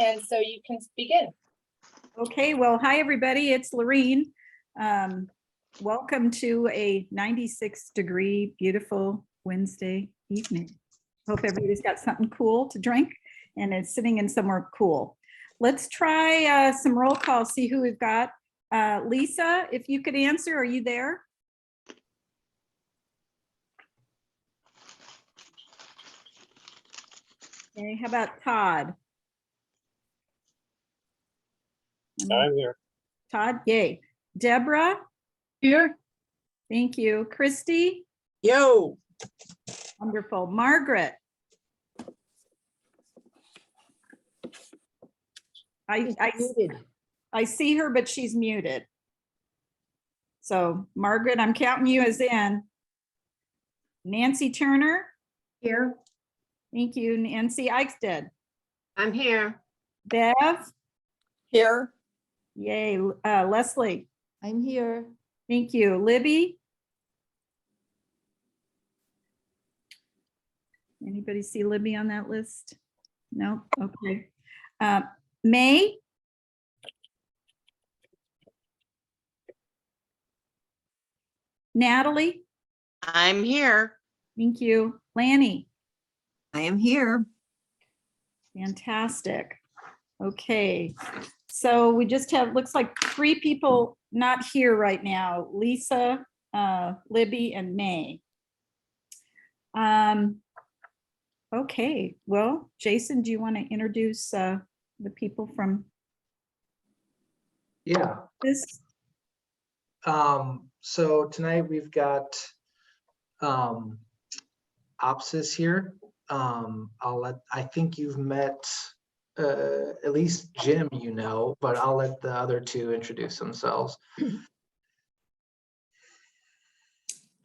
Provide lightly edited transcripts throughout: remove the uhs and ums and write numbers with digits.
and so you can begin. Okay, well, hi, everybody. It's Lorene. Welcome to a 96-degree, beautiful Wednesday evening. Hope everybody's got something cool to drink and is sitting in somewhere cool. Let's try some roll call, see who we've got. Lisa, if you could answer, are you there? Okay, how about Todd? I'm here. Todd, yay. Deborah? Here. Thank you. Christy? Yo. Wonderful. Margaret? I see her, but she's muted. So Margaret, I'm counting you as in. Nancy Turner? Here. Thank you. Nancy Eichstead? I'm here. Bev? Here. Yay. Leslie? I'm here. Thank you. Libby? Anybody see Libby on that list? No? Okay. May? Natalie? I'm here. Thank you. Lanny? I am here. Fantastic. Okay, so we just have, looks like 3 people not here right now, Lisa, Libby, and May. Okay, well, Jason, do you want to introduce the people from Yeah. this? So tonight we've got Opsis here. I think you've met at least Jim, you know, but I'll let the other 2 introduce themselves.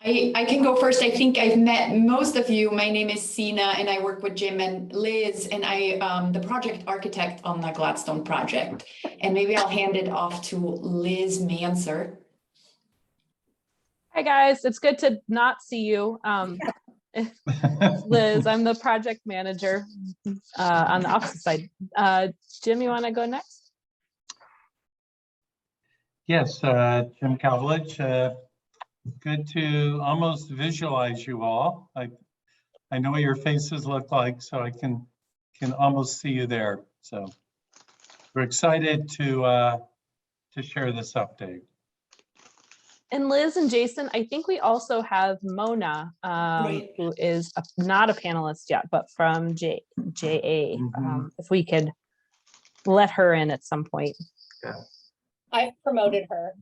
I can go first. I think I've met most of you. My name is Sina and I work with Jim and Liz, and I'm the project architect on the Gladstone project. And maybe I'll hand it off to Liz Manser. Hi guys, it's good to not see you. Liz, I'm the project manager on the opposite side. Jim, you want to go next? Yes, Jim Cavlich. Good to almost visualize you all. I know what your faces look like, so I can almost see you there. So we're excited to share this update. And Liz and Jason, I think we also have Mona, Right. who is not a panelist yet, but from JA. If we could let her in at some point. Yeah. I've promoted her.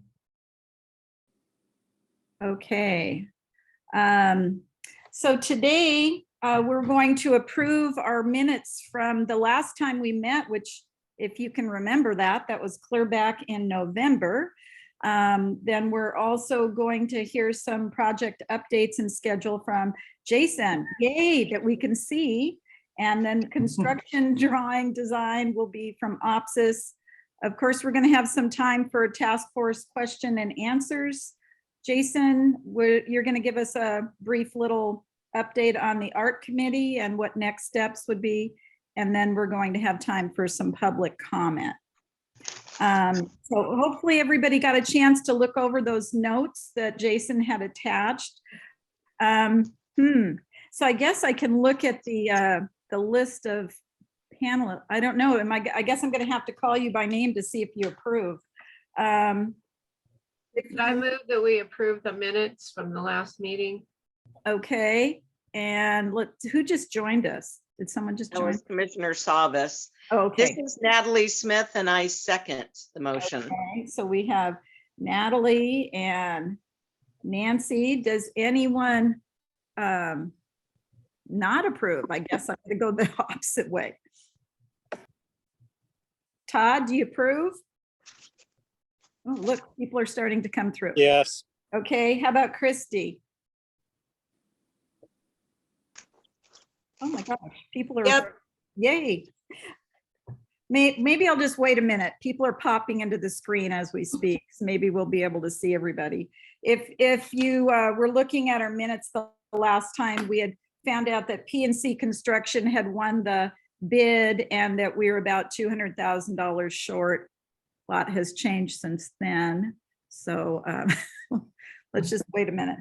Okay. So today we're going to approve our minutes from the last time we met, which if you can remember that was clear back in November. Then we're also going to hear some project updates and schedule from Jason. Yay, that we can see. And then construction drawing design will be from Opsis. Of course, we're going to have some time for task force question and answers. Jason, you're going to give us a brief little update on the art committee and what next steps would be. And then we're going to have time for some public comment. So hopefully everybody got a chance to look over those notes that Jason had attached. So I guess I can look at the list of panel. I don't know. I guess I'm going to have to call you by name to see if you approve. I move that we approve the minutes from the last meeting. Okay. And who just joined us? Did someone just That join? was Commissioner Savas. Oh, This okay. is Natalie Smith and I second the motion. Okay, so we have Natalie and Nancy. Does anyone not approve? I guess I'm gonna go the opposite way. Todd, do you approve? Oh, look, people are starting to come through. Yes. Okay, how about Christy? Oh my gosh, people are, Yep. Yay. Maybe I'll just wait a minute. People are popping into the screen as we speak. So maybe we'll be able to see everybody. If you were looking at our minutes the last time, we had found out that PNC Construction had won the bid and that we're about $200,000 short. A lot has changed since then. So let's just wait a minute.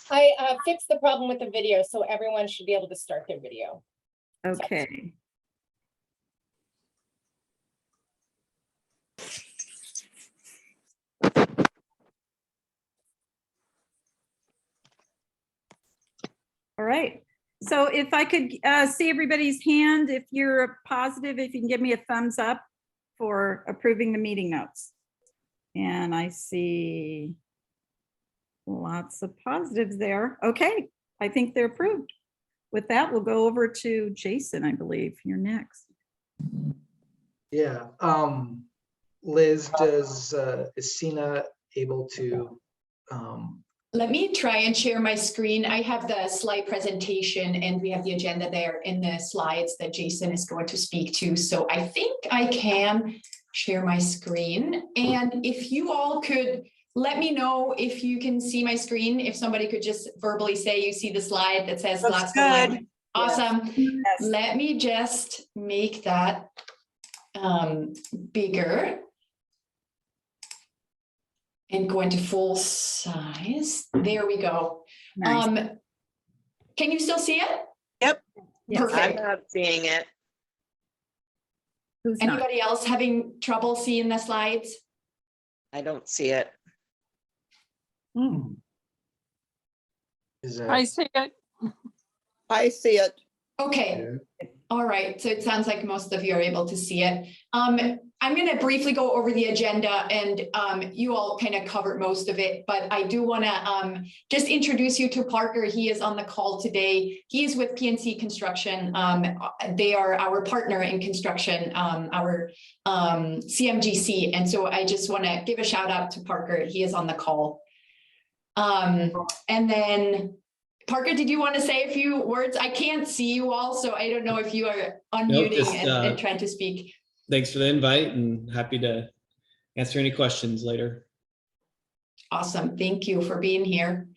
I fixed the problem with the video, so everyone should be able to start their video. Okay. All right. So if I could see everybody's hand, if you're positive, if you can give me a thumbs up for approving the meeting notes. And I see lots of positives there. Okay, I think they're approved. With that, we'll go over to Jason, I believe. You're next. Yeah, Liz, is Sina able to, Let me try and share my screen. I have the slide presentation and we have the agenda there in the slides that Jason is going to speak to. So I think I can share my screen. And if you all could let me know if you can see my screen, if somebody could just verbally say you see the slide that says Looks Gladstone. good. Awesome. Yes. Let me just make that bigger. And go into full size. There we go. Nice. Can you still see it? Yes. I'm Perfect. not seeing it. Who's not? Anybody else having trouble seeing the slides? I don't see it. is I that, see it. I see it. Okay. All right. So it sounds like most of you are able to see it. I'm going to briefly go over the agenda and you all kind of covered most of it, but I do want to just introduce you to Parker. He is on the call today. He is with PNC Construction. They are our partner in construction, our CMGC. And so I just want to give a shout out to Parker. He is on the call. And then Parker, did you want to say a few words? I can't see you all, so I don't know if you are unmuting just, and trying to speak. Thanks for the invite and happy to answer any questions later. Awesome. Thank you for being here.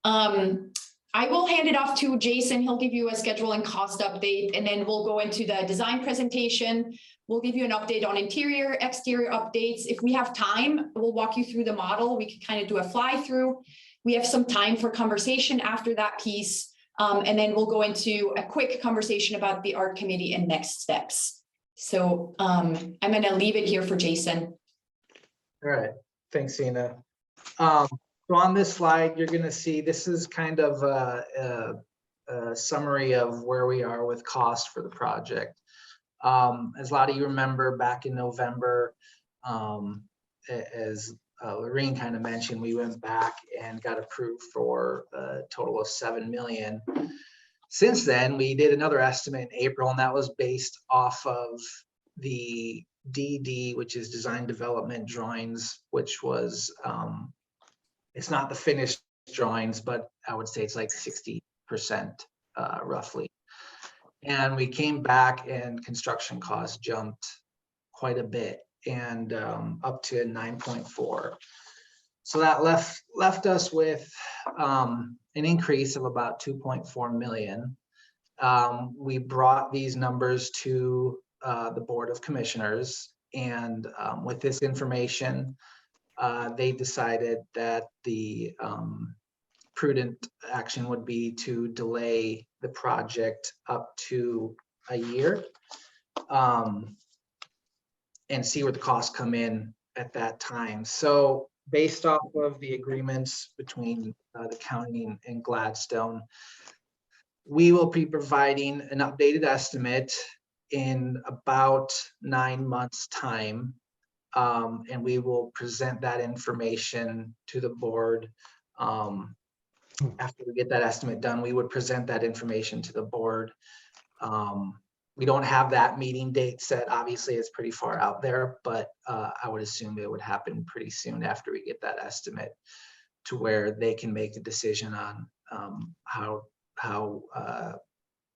I will hand it off to Jason. He'll give you a schedule and cost update, and then we'll go into the design presentation. We'll give you an update on interior, exterior updates. If we have time, we'll walk you through the model. We could kind of do a fly through. We have some time for conversation after that piece. And then we'll go into a quick conversation about the art committee and next steps. So I'm going to leave it here for Jason. all right, thanks, Sina. So on this slide, you're gonna see, this is kind of a summary of where we are with cost for the project. As a lot of you remember, back in November, as Lorene kind of mentioned, we went back and got approved for a total of $7 million. Since then, we did another estimate in April, and that was based off of the DD, which is design development drawings, which was, it's not the finished drawings, but I would say it's like 60% roughly. And we came back and construction costs jumped quite a bit, and up to 9.4. So that left us with an increase of about 2.4 million. We brought these numbers to the Board of Commissioners, and with this information, they decided that the prudent action would be to delay the project up to a year and see where the costs come in at that time. So based off of the agreements between the county and Gladstone, we will be providing an updated estimate in about 9 months' time. And we will present that information to the board. After we get that estimate done, we would present that information to the board. We don't have that meeting date set. Obviously, it's pretty far out there, but I would assume it would happen pretty soon after we get that estimate, to where they can make a decision on how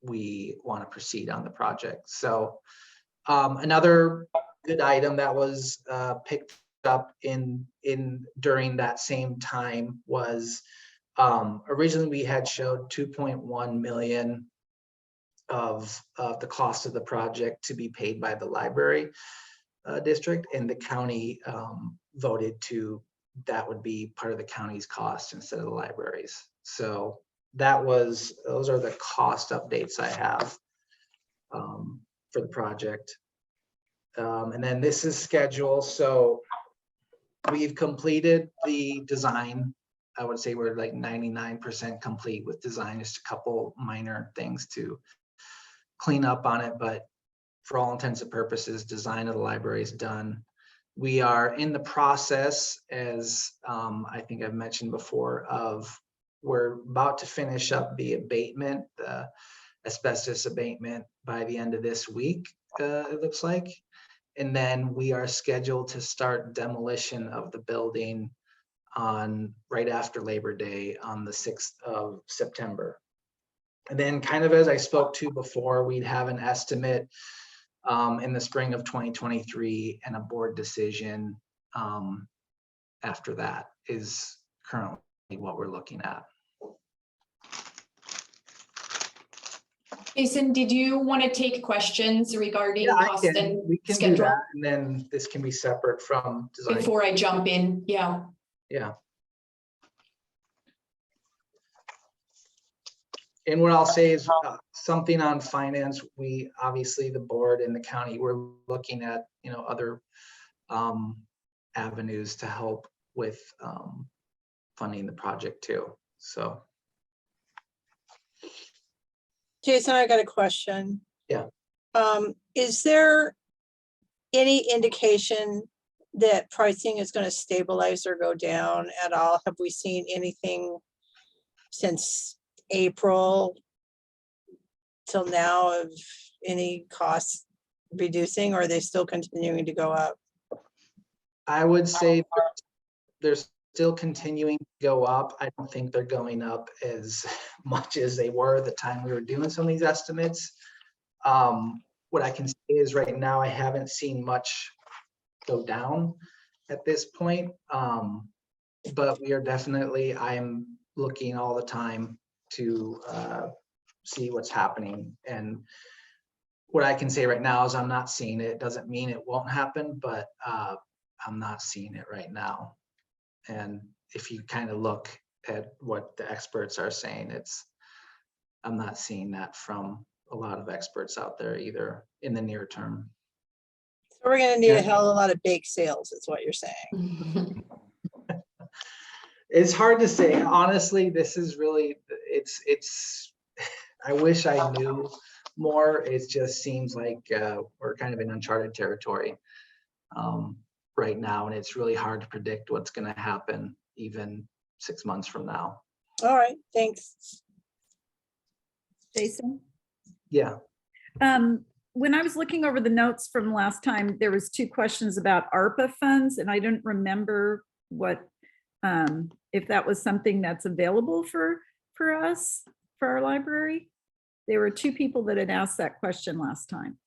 we want to proceed on the project. So another good item that was picked up during that same time was originally we had showed 2.1 million of the cost of the project to be paid by the library district, and the county voted that would be part of the county's cost instead of the libraries. So those are the cost updates I have for the project. And then this is schedule. So we've completed the design. I would say we're like 99% complete with design, just a couple minor things to clean up on it, but for all intents and purposes, design of the library is done. We are in the process, as I think I've mentioned before, we're about to finish up the abatement, the asbestos abatement by the end of this week, it looks like. And then we are scheduled to start demolition of the building right after Labor Day on the 6th of September. And then kind of as I spoke to before, we'd have an estimate in the spring of 2023 and a board decision after that is currently what we're looking at. Jason, did you want to take questions regarding cost and We can do schedule that, and then this can be separate from design. before I jump in? Yeah. Yeah. And what I'll say is something on finance. We obviously, the board and the county, we're looking at other avenues to help with funding the project too. So. Jason, I got a question. Yeah. Is there any indication that pricing is going to stabilize or go down at all? Have we seen anything since April till now of any costs reducing, or are they still continuing to go up? I would say they're still continuing to go up. I don't think they're going up as much as they were at the time we were doing some of these estimates. What I can say is right now, I haven't seen much go down at this point. But we are definitely, I'm looking all the time to see what's happening. And what I can say right now is I'm not seeing it. Doesn't mean it won't happen, but I'm not seeing it right now. And if you kind of look at what the experts are saying, I'm not seeing that from a lot of experts out there either in the near term. So we're going to need a hell of a lot of bake sales, is what you're saying. It's hard to say. Honestly, this is really, I wish I knew more. It just seems like we're kind of in uncharted territory right now. And it's really hard to predict what's going to happen even 6 months from now. All right, thanks. Jason? Yeah. When I was looking over the notes from last time, there was 2 questions about ARPA funds, and I didn't remember what, if that was something that's available for us, for our library. There were 2 people that had asked that question last time.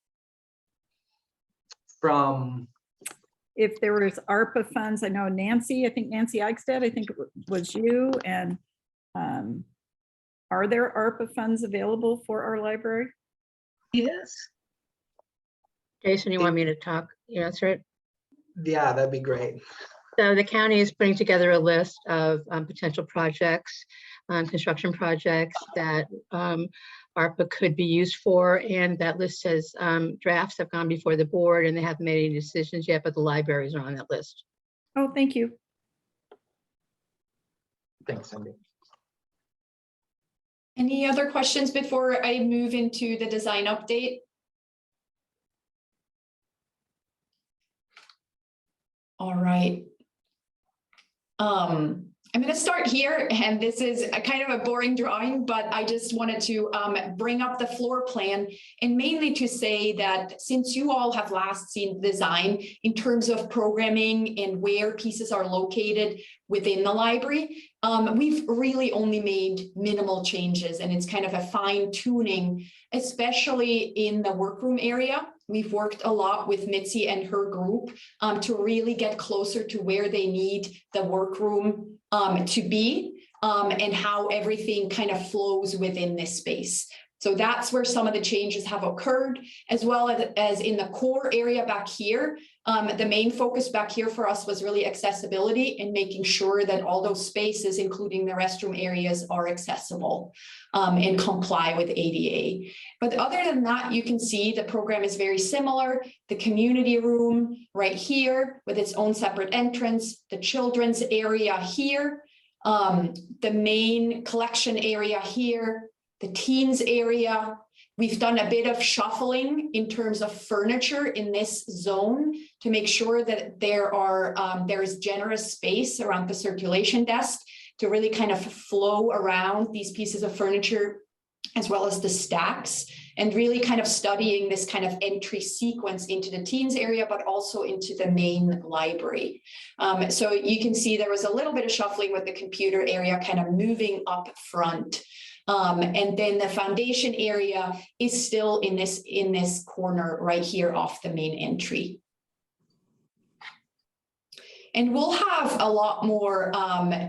From? If there was ARPA funds, I know Nancy, I think Nancy Eichstead, I think it was you, and are there ARPA funds available for our library? Yes. Jason, you want me to talk? You answer it? Yeah, that'd be great. So the county is putting together a list of potential projects, construction projects that ARPA could be used for. And that list says drafts have gone before the board and they haven't made any decisions yet, but the libraries are on that list. Oh, thank you. Thanks, Cindy. Any other questions before I move into the design update? All right. I'm going to start here, and this is a kind of a boring drawing, but I just wanted to bring up the floor plan, and mainly to say that since you all have last seen design in terms of programming and where pieces are located within the library, we've really only made minimal changes, and it's kind of a fine tuning, especially in the workroom area. We've worked a lot with Mitzi and her group to really get closer to where they need the workroom to be and how everything kind of flows within this space. So that's where some of the changes have occurred, as well as in the core area back here. The main focus back here for us was really accessibility and making sure that all those spaces, including the restroom areas, are accessible and comply with ADA. But other than that, you can see the program is very similar. The community room right here with its own separate entrance, the children's area here, the main collection area here, the teens area. We've done a bit of shuffling in terms of furniture in this zone to make sure that there is generous space around the circulation desk to really kind of flow around these pieces of furniture, as well as the stacks, and really kind of studying this kind of entry sequence into the teens area, but also into the main library. So you can see there was a little bit of shuffling with the computer area kind of moving up front. And then the foundation area is still in this corner right here off the main entry. And we'll have a lot more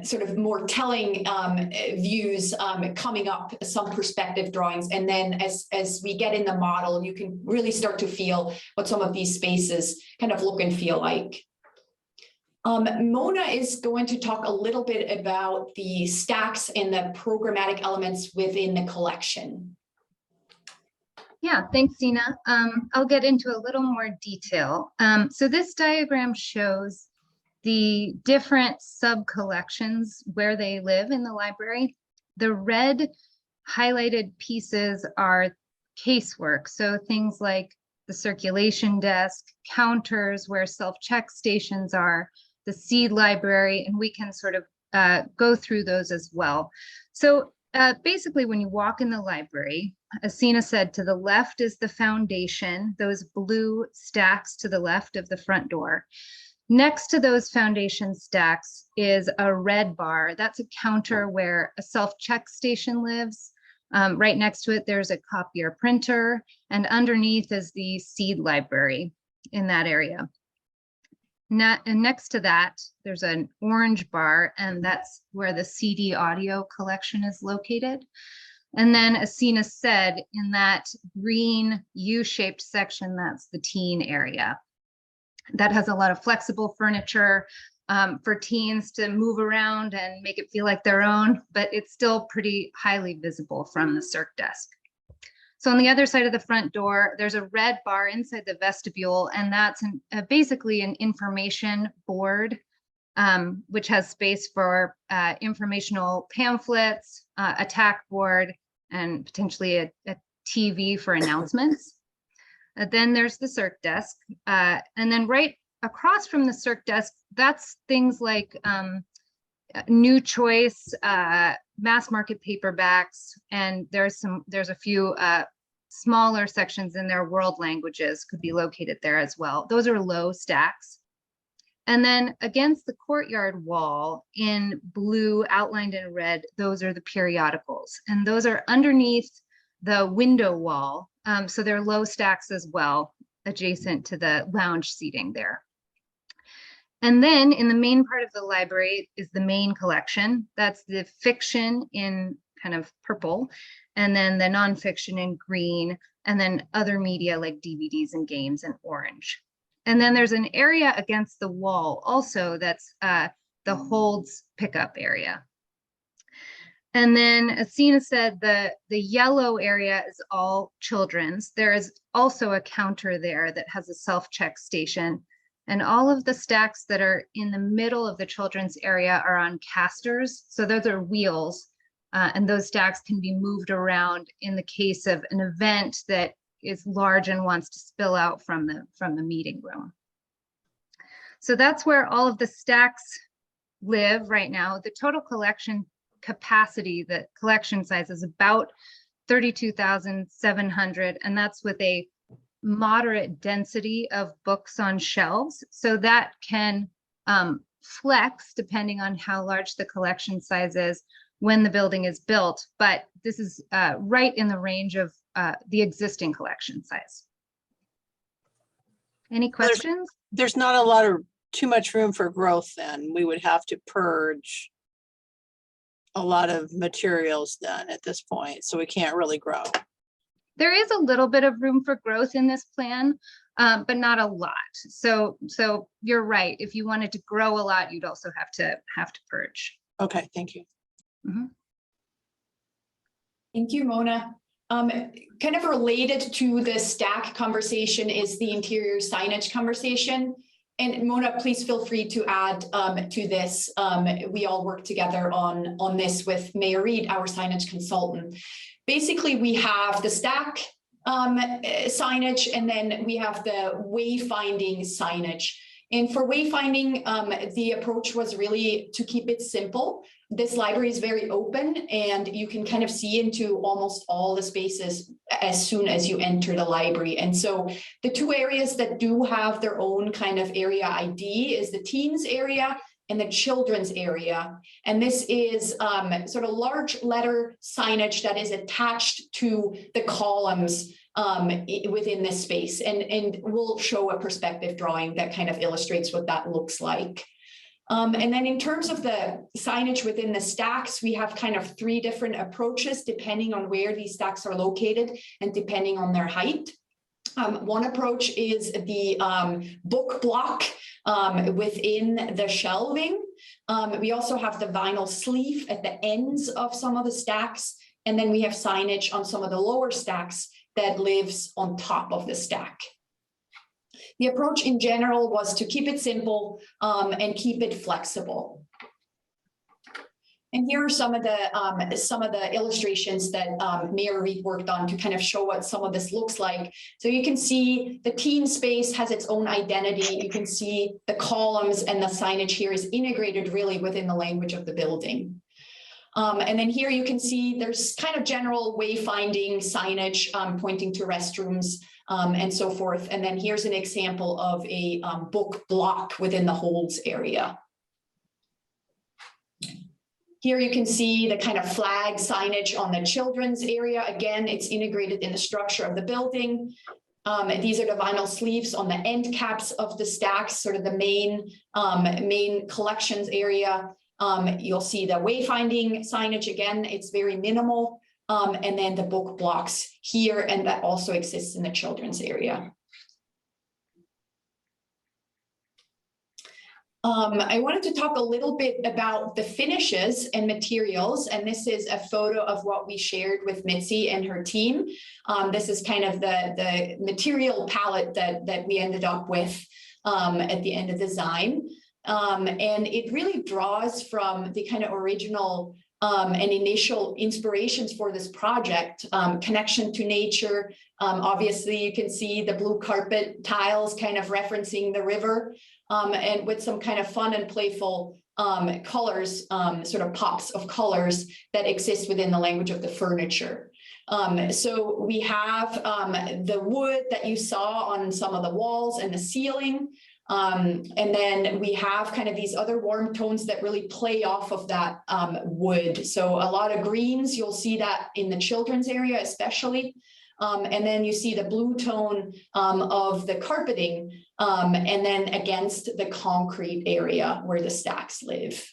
sort of more telling views coming up, some perspective drawings. And then as we get in the model, you can really start to feel what some of these spaces kind of look and feel like. Mona is going to talk a little bit about the stacks and the programmatic elements within the collection. Yeah, thanks, Sina. I'll get into a little more detail. So this diagram shows the different sub-collections where they live in the library. The red highlighted pieces are casework. So things like the circulation desk, counters where self-check stations are, the seed library, and we can sort of go through those as well. So basically when you walk in the library, as Sina said, to the left is the foundation, those blue stacks to the left of the front door. Next to those foundation stacks is a red bar. That's a counter where a self-check station lives. Right next to it, there's a copier printer, and underneath is the seed library in that area. And next to that, there's an orange bar, and that's where the CD audio collection is located. And then, as Sina said, in that green U-shaped section, that's the teen area. That has a lot of flexible furniture for teens to move around and make it feel like their own, but it's still pretty highly visible from the circ desk. So on the other side of the front door, there's a red bar inside the vestibule, and that's basically an information board, which has space for informational pamphlets, a tack board, and potentially a TV for announcements. Then there's the circ desk. And then right across from the circ desk, that's things like New Choice, mass market paperbacks, and there's a few smaller sections in their world languages could be located there as well. Those are low stacks. And then against the courtyard wall in blue outlined in red, those are the periodicals, and those are underneath the window wall. So they're low stacks as well, adjacent to the lounge seating there. And then in the main part of the library is the main collection. That's the fiction in kind of purple, and then the nonfiction in green, and then other media like DVDs and games in orange. And then there's an area against the wall also that's the holds pickup area. And then as Sina said, the yellow area is all children's. There is also a counter there that has a self-check station. And all of the stacks that are in the middle of the children's area are on casters. So those are wheels, and those stacks can be moved around in the case of an event that is large and wants to spill out from the meeting room. So that's where all of the stacks live right now. The total collection capacity, the collection size is about 32,700, and that's with a moderate density of books on shelves. So that can flex depending on how large the collection size is when the building is built, but this is right in the range of the existing collection size. Any questions? There's not a lot of too much room for growth then. We would have to purge a lot of materials then at this point, so we can't really grow. there is a little bit of room for growth in this plan, but not a lot. So you're right. If you wanted to grow a lot, you'd also have to purge. Okay, thank you. Thank you, Mona. Kind of related to the stack conversation is the interior signage conversation. And Mona, please feel free to add to this. We all work together on this with Mayor Reed, our signage consultant. Basically, we have the stack signage, and then we have the wayfinding signage. And for wayfinding, the approach was really to keep it simple. This library is very open, and you can kind of see into almost all the spaces as soon as you enter the library. And so the two areas that do have their own kind of area ID is the teens area and the children's area. And this is sort of large letter signage that is attached to the columns within this space. And we'll show a perspective drawing that kind of illustrates what that looks like. And then in terms of the signage within the stacks, we have kind of three different approaches depending on where these stacks are located and depending on their height. One approach is the book block within the shelving. We also have the vinyl sleeve at the ends of some of the stacks. And then we have signage on some of the lower stacks that lives on top of the stack. The approach in general was to keep it simple and keep it flexible. And here are some of the illustrations that Mayor Reed worked on to kind of show what some of this looks like. So you can see the teen space has its own identity. You can see the columns and the signage here is integrated really within the language of the building. And then here you can see there's kind of general wayfinding signage pointing to restrooms and so forth. And then here's an example of a book block within the holds area. Here you can see the kind of flag signage on the children's area. Again, it's integrated in the structure of the building. These are the vinyl sleeves on the end caps of the stacks, sort of the main collections area. You'll see the wayfinding signage again, it's very minimal. And then the book blocks here, and that also exists in the children's area. I wanted to talk a little bit about the finishes and materials, and this is a photo of what we shared with Mitzi and her team. This is kind of the material palette that we ended up with at the end of design. And it really draws from the kind of original and initial inspirations for this project, connection to nature. Obviously, you can see the blue carpet tiles kind of referencing the river, and with some kind of fun and playful colors, sort of pops of colors that exist within the language of the furniture. So we have the wood that you saw on some of the walls and the ceiling. And then we have kind of these other warm tones that really play off of that wood. So a lot of greens, you'll see that in the children's area especially. And then you see the blue tone of the carpeting, and then against the concrete area where the stacks live.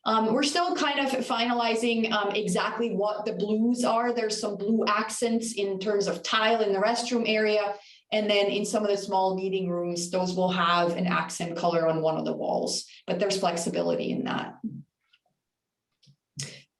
We're still kind of finalizing exactly what the blues are. There's some blue accents in terms of tile in the restroom area. And then in some of the small meeting rooms, those will have an accent color on one of the walls, but there's flexibility in that.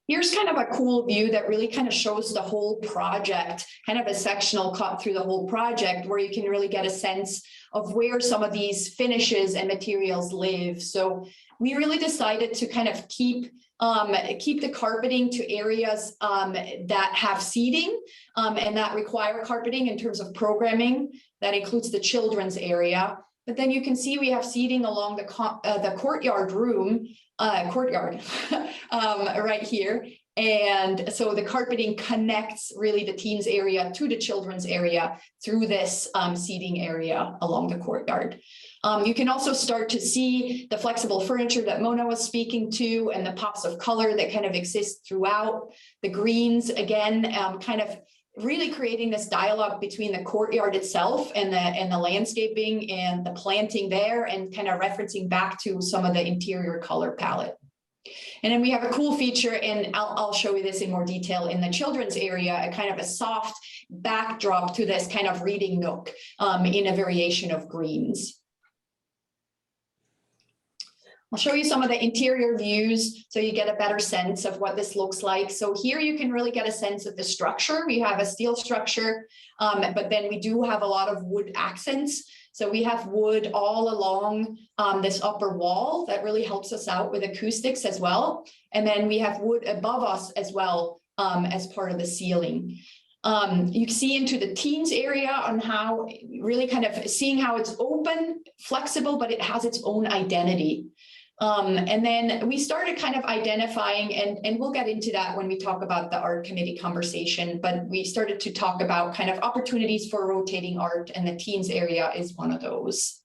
Here's kind of a cool view that really kind of shows the whole project, kind of a sectional cut through the whole project where you can really get a sense of where some of these finishes and materials live. So we really decided to kind of keep the carpeting to areas that have seating and that require carpeting in terms of programming. That includes the children's area. But then you can see we have seating along the courtyard room, right here. And so the carpeting connects really the teens area to the children's area through this seating area along the courtyard. You can also start to see the flexible furniture that Mona was speaking to and the pops of color that kind of exist throughout. The greens, again, kind of really creating this dialogue between the courtyard itself and the landscaping and the planting there, and kind of referencing back to some of the interior color palette. And then we have a cool feature, and I'll show you this in more detail in the children's area, a kind of a soft backdrop to this kind of reading nook in a variation of greens. I'll show you some of the interior views so you get a better sense of what this looks like. So here you can really get a sense of the structure. We have a steel structure, but then we do have a lot of wood accents. So we have wood all along this upper wall that really helps us out with acoustics as well. And then we have wood above us as well as part of the ceiling. You can see into the teens area on how really kind of seeing how it's open, flexible, but it has its own identity. And then we started kind of identifying, and we'll get into that when we talk about the art committee conversation, but we started to talk about kind of opportunities for rotating art, and the teens area is one of those.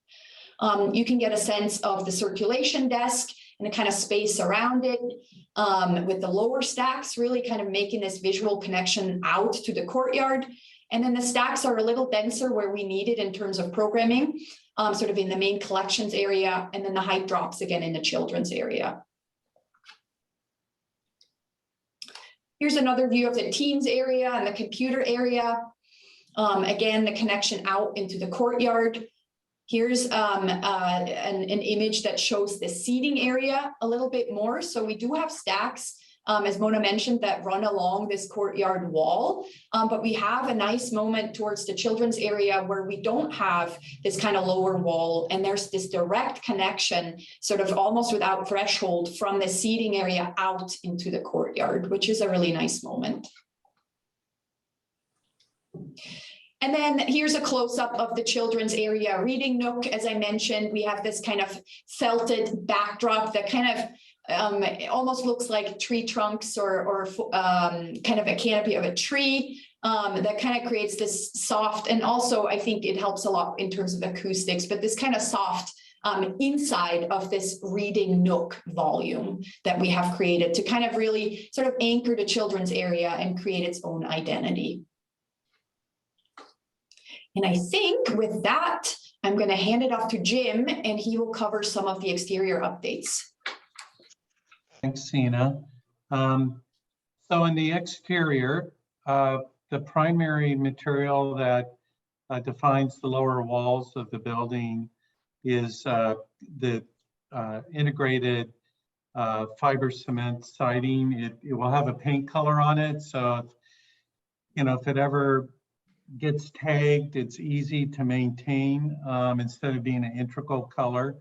You can get a sense of the circulation desk and the kind of space around it with the lower stacks, really kind of making this visual connection out to the courtyard. And then the stacks are a little denser where we need it in terms of programming, sort of in the main collections area, and then the height drops again in the children's area. Here's another view of the teens area and the computer area. Again, the connection out into the courtyard. Here's an image that shows the seating area a little bit more. So we do have stacks, as Mona mentioned, that run along this courtyard wall. But we have a nice moment towards the children's area where we don't have this kind of lower wall. And there's this direct connection, sort of almost without threshold, from the seating area out into the courtyard, which is a really nice moment. And then here's a close-up of the children's area reading nook. As I mentioned, we have this kind of felted backdrop that kind of it almost looks like tree trunks or kind of a canopy of a tree that kind of creates this soft, and also I think it helps a lot in terms of acoustics, but this kind of soft inside of this reading nook volume that we have created to kind of really sort of anchor the children's area and create its own identity. And I think with that, I'm going to hand it off to Jim, and he will cover some of the exterior updates. Thanks, Sina. So in the exterior, the primary material that defines the lower walls of the building is the integrated fiber cement siding. It will have a paint color on it. So, if it ever gets tagged, it's easy to maintain instead of being an integral color.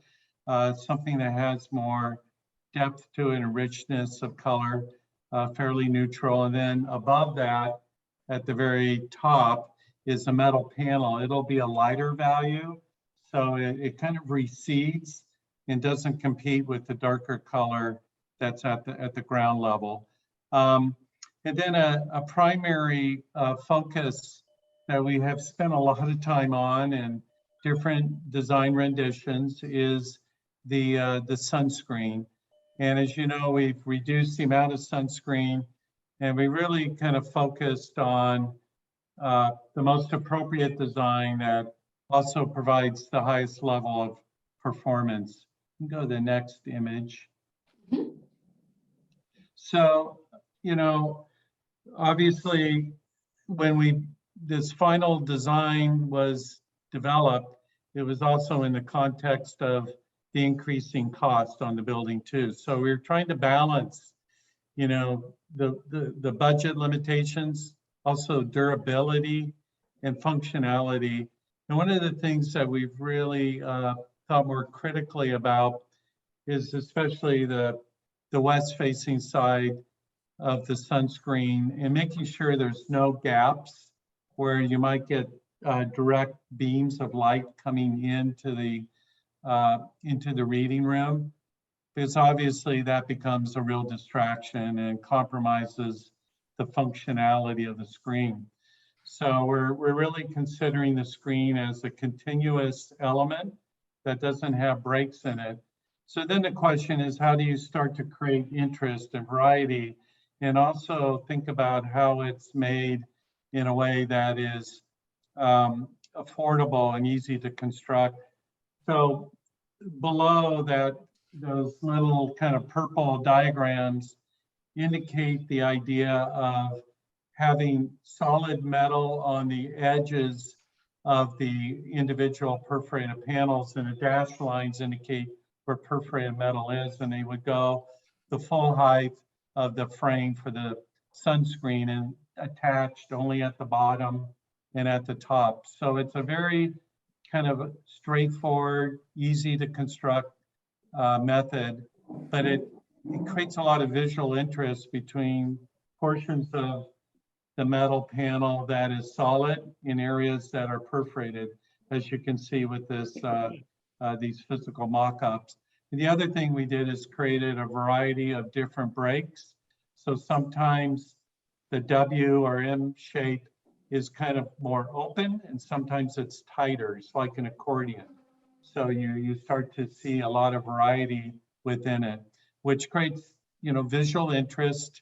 Something that has more depth to it and richness of color, fairly neutral. And then above that, at the very top, is a metal panel. It'll be a lighter value, so it kind of recedes and doesn't compete with the darker color that's at the ground level. And then a primary focus that we have spent a lot of time on and different design renditions is the sunscreen. And as you know, we've reduced the amount of sunscreen, and we really kind of focused on the most appropriate design that also provides the highest level of performance. You can go to the next image. So, obviously, when this final design was developed, it was also in the context of the increasing cost on the building too. So we're trying to balance, the budget limitations, also durability and functionality. And one of the things that we've really thought more critically about is especially the west-facing side of the sunscreen, and making sure there's no gaps where you might get direct beams of light coming into the reading room, because obviously that becomes a real distraction and compromises the functionality of the screen. So we're really considering the screen as a continuous element that doesn't have breaks in it. So then the question is, how do you start to create interest and variety, and also think about how it's made in a way that is affordable and easy to construct. So below that, those little kind of purple diagrams indicate the idea of having solid metal on the edges of the individual perforated panels, and the dashed lines indicate where perforated metal is, and they would go the full height of the frame for the sunscreen and attached only at the bottom and at the top. So it's a very kind of straightforward, easy to construct method, but it creates a lot of visual interest between portions of the metal panel that is solid in areas that are perforated, as you can see with this these physical mock-ups. And the other thing we did is created a variety of different breaks. So sometimes the W or M shape is kind of more open, and sometimes it's tighter. It's like an accordion. So you start to see a lot of variety within it, which creates, you know, visual interest,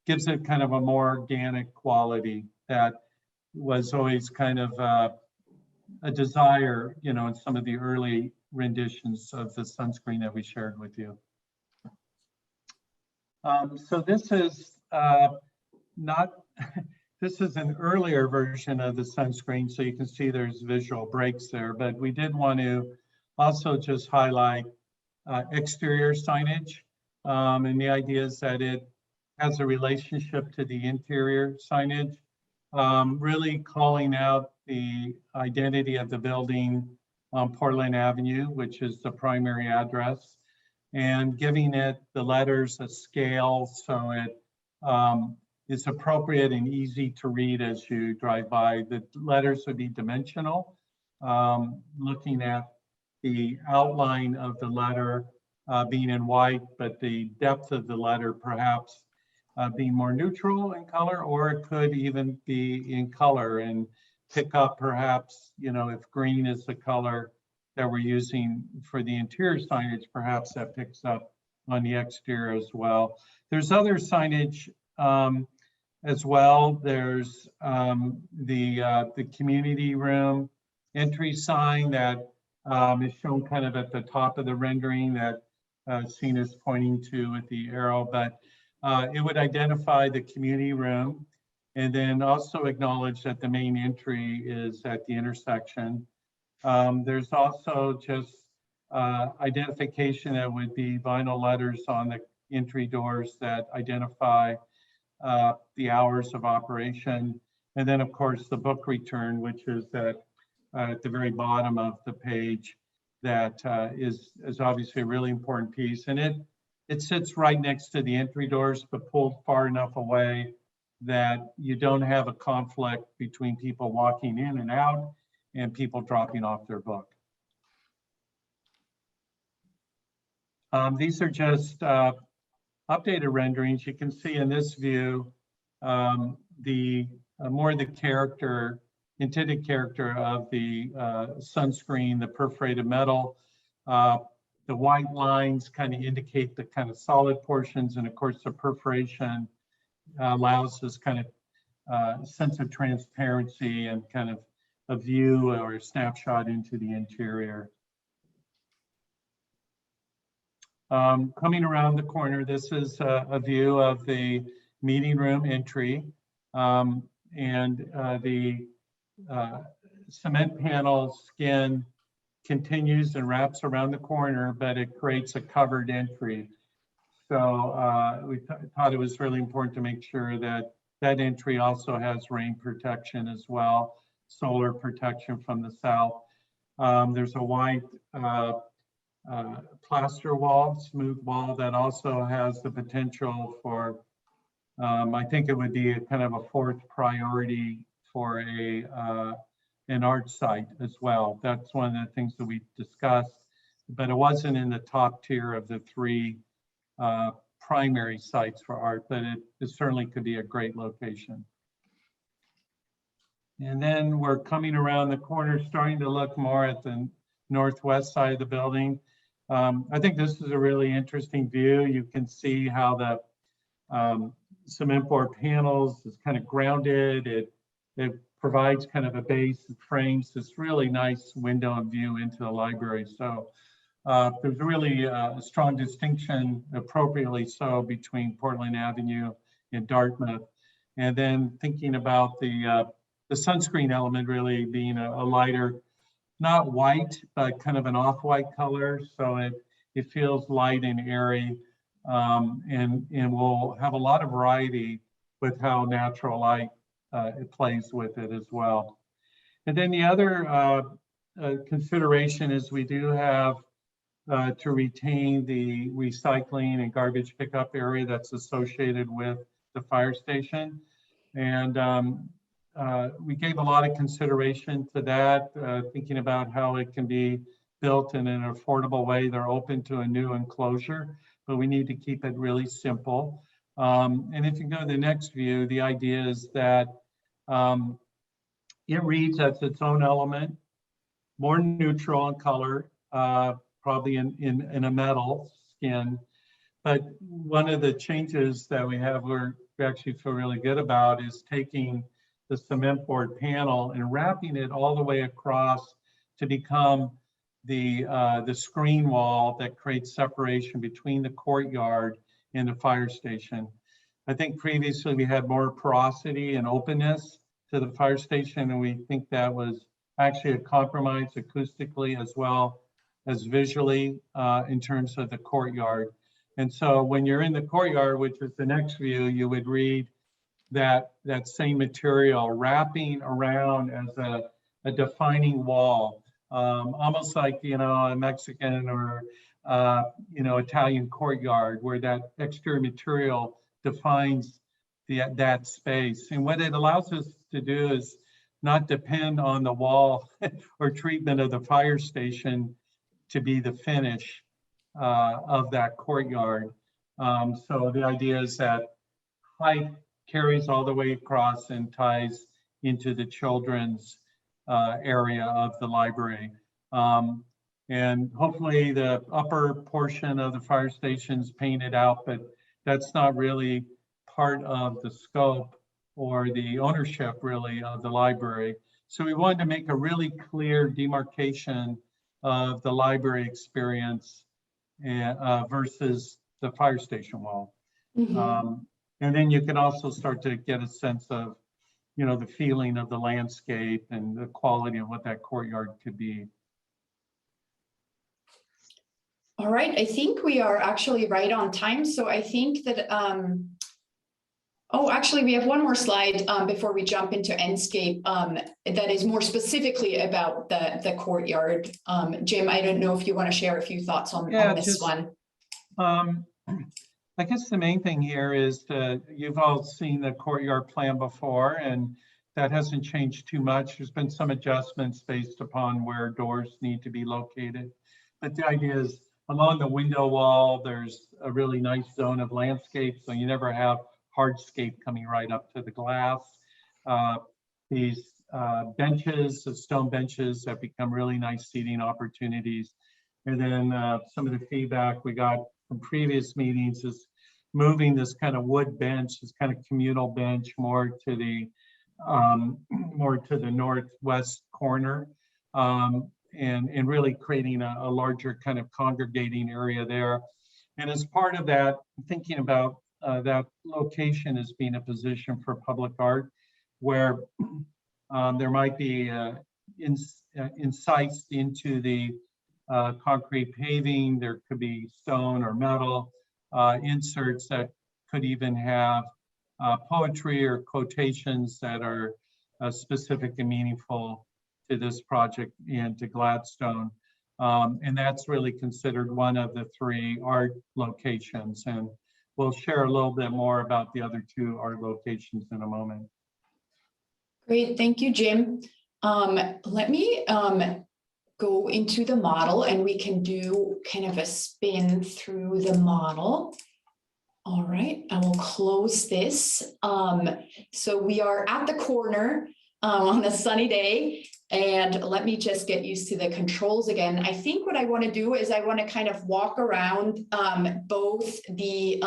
gives it kind of a more organic quality that was always kind of a desire, you know, in some of the early renditions of the sunscreen that we shared with you. So this is this is an earlier version of the sunscreen, so you can see there's visual breaks there, but we did want to also just highlight exterior signage. And the idea is that it has a relationship to the interior signage, really calling out the identity of the building on Portland Avenue, which is the primary address, and giving it the letters a scale so it is appropriate and easy to read as you drive by. The letters would be dimensional, looking at the outline of the letter being in white, but the depth of the letter perhaps being more neutral in color, or it could even be in color and pick up perhaps, you know, if green is the color that we're using for the interior signage, perhaps that picks up on the exterior as well. There's other signage as well. There's the community room entry sign that is shown kind of at the top of the rendering that Sina is pointing to with the arrow, but it would identify the community room and then also acknowledge that the main entry is at the intersection. There's also just identification that would be vinyl letters on the entry doors that identify the hours of operation. And then of course the book return, which is at the very bottom of the page, that is obviously a really important piece. And it sits right next to the entry doors, but pulled far enough away that you don't have a conflict between people walking in and out and people dropping off their book. These are just updated renderings. You can see in this view the more the character, intended character of the sunscreen, the perforated metal. The white lines kind of indicate the kind of solid portions, and of course the perforation allows this kind of sense of transparency and kind of a view or a snapshot into the interior. Coming around the corner, this is a view of the meeting room entry, and the cement panel skin continues and wraps around the corner, but it creates a covered entry. So we thought it was really important to make sure that that entry also has rain protection as well, solar protection from the south. There's a white plaster wall, smooth wall, that also has the potential for, I think it would be a kind of a fourth priority for an art site as well. That's one of the things that we discussed, but it wasn't in the top tier of the three primary sites for art, but it certainly could be a great location. And then we're coming around the corner, starting to look more at the northwest side of the building. I think this is a really interesting view. You can see how the cement board panels is kind of grounded. It provides kind of a base that frames this really nice window and view into the library. So there's really a strong distinction, appropriately so, between Portland Avenue and Dartmouth. And then thinking about the sunscreen element really being a lighter, not white, but kind of an off-white color. So it feels light and airy, and we'll have a lot of variety with how natural light it plays with it as well. And then the other consideration is we do have to retain the recycling and garbage pickup area that's associated with the fire station. And we gave a lot of consideration to that, thinking about how it can be built in an affordable way. They're open to a new enclosure, but we need to keep it really simple. And if you go to the next view, the idea is that it reads as its own element, more neutral in color, probably in a metal skin. But one of the changes that we have, we actually feel really good about, is taking the cement board panel and wrapping it all the way across to become the screen wall that creates separation between the courtyard and the fire station. I think previously we had more porosity and openness to the fire station, and we think that was actually a compromise acoustically as well as visually in terms of the courtyard. And so when you're in the courtyard, which is the next view, you would read that same material wrapping around as a defining wall, almost like, a Mexican or, Italian courtyard, where that exterior material defines that space. And what it allows us to do is not depend on the wall or treatment of the fire station to be the finish of that courtyard. So the idea is that height carries all the way across and ties into the children's area of the library. And hopefully the upper portion of the fire station's painted out, but that's not really part of the scope or the ownership really of the library. So we wanted to make a really clear demarcation of the library experience versus the fire station wall. Mhm. And then you can also start to get a sense of, the feeling of the landscape and the quality of what that courtyard could be. All right, I think we are actually right on time. So I think that, actually we have one more slide before we jump into Endscape that is more specifically about the courtyard. Jim, I don't know if you want to share a few thoughts on this one. I guess the main thing here is that you've all seen the courtyard plan before, and that hasn't changed too much. There's been some adjustments based upon where doors need to be located. But the idea is along the window wall, there's a really nice zone of landscape, so you never have hardscape coming right up to the glass. These benches, the stone benches, have become really nice seating opportunities. And then some of the feedback we got from previous meetings is moving this kind of wood bench, this kind of communal bench, more to the northwest corner, and really creating a larger kind of congregating area there. And as part of that, thinking about that location as being a position for public art, where there might be insights into the concrete paving, there could be stone or metal inserts that could even have poetry or quotations that are specific and meaningful to this project and to Gladstone. And that's really considered one of the 3 art locations. And we'll share a little bit more about the other 2 art locations in a moment. Great, thank you, Jim. Let me go into the model and we can do kind of a spin through the model. All right, I will close this. So we are at the corner on a sunny day, and let me just get used to the controls again. I think what I want to do is I want to kind of walk around both the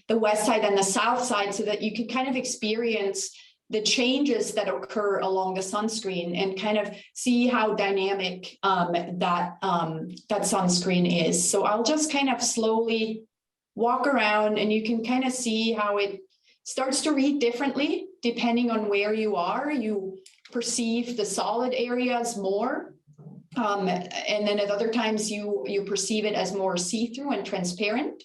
west side and the south side so that you can kind of experience the changes that occur along the sunscreen and kind of see how dynamic that sunscreen is. So I'll just kind of slowly walk around, and you can kind of see how it starts to read differently depending on where you are. You perceive the solid areas more. And then at other times you perceive it as more see-through and transparent.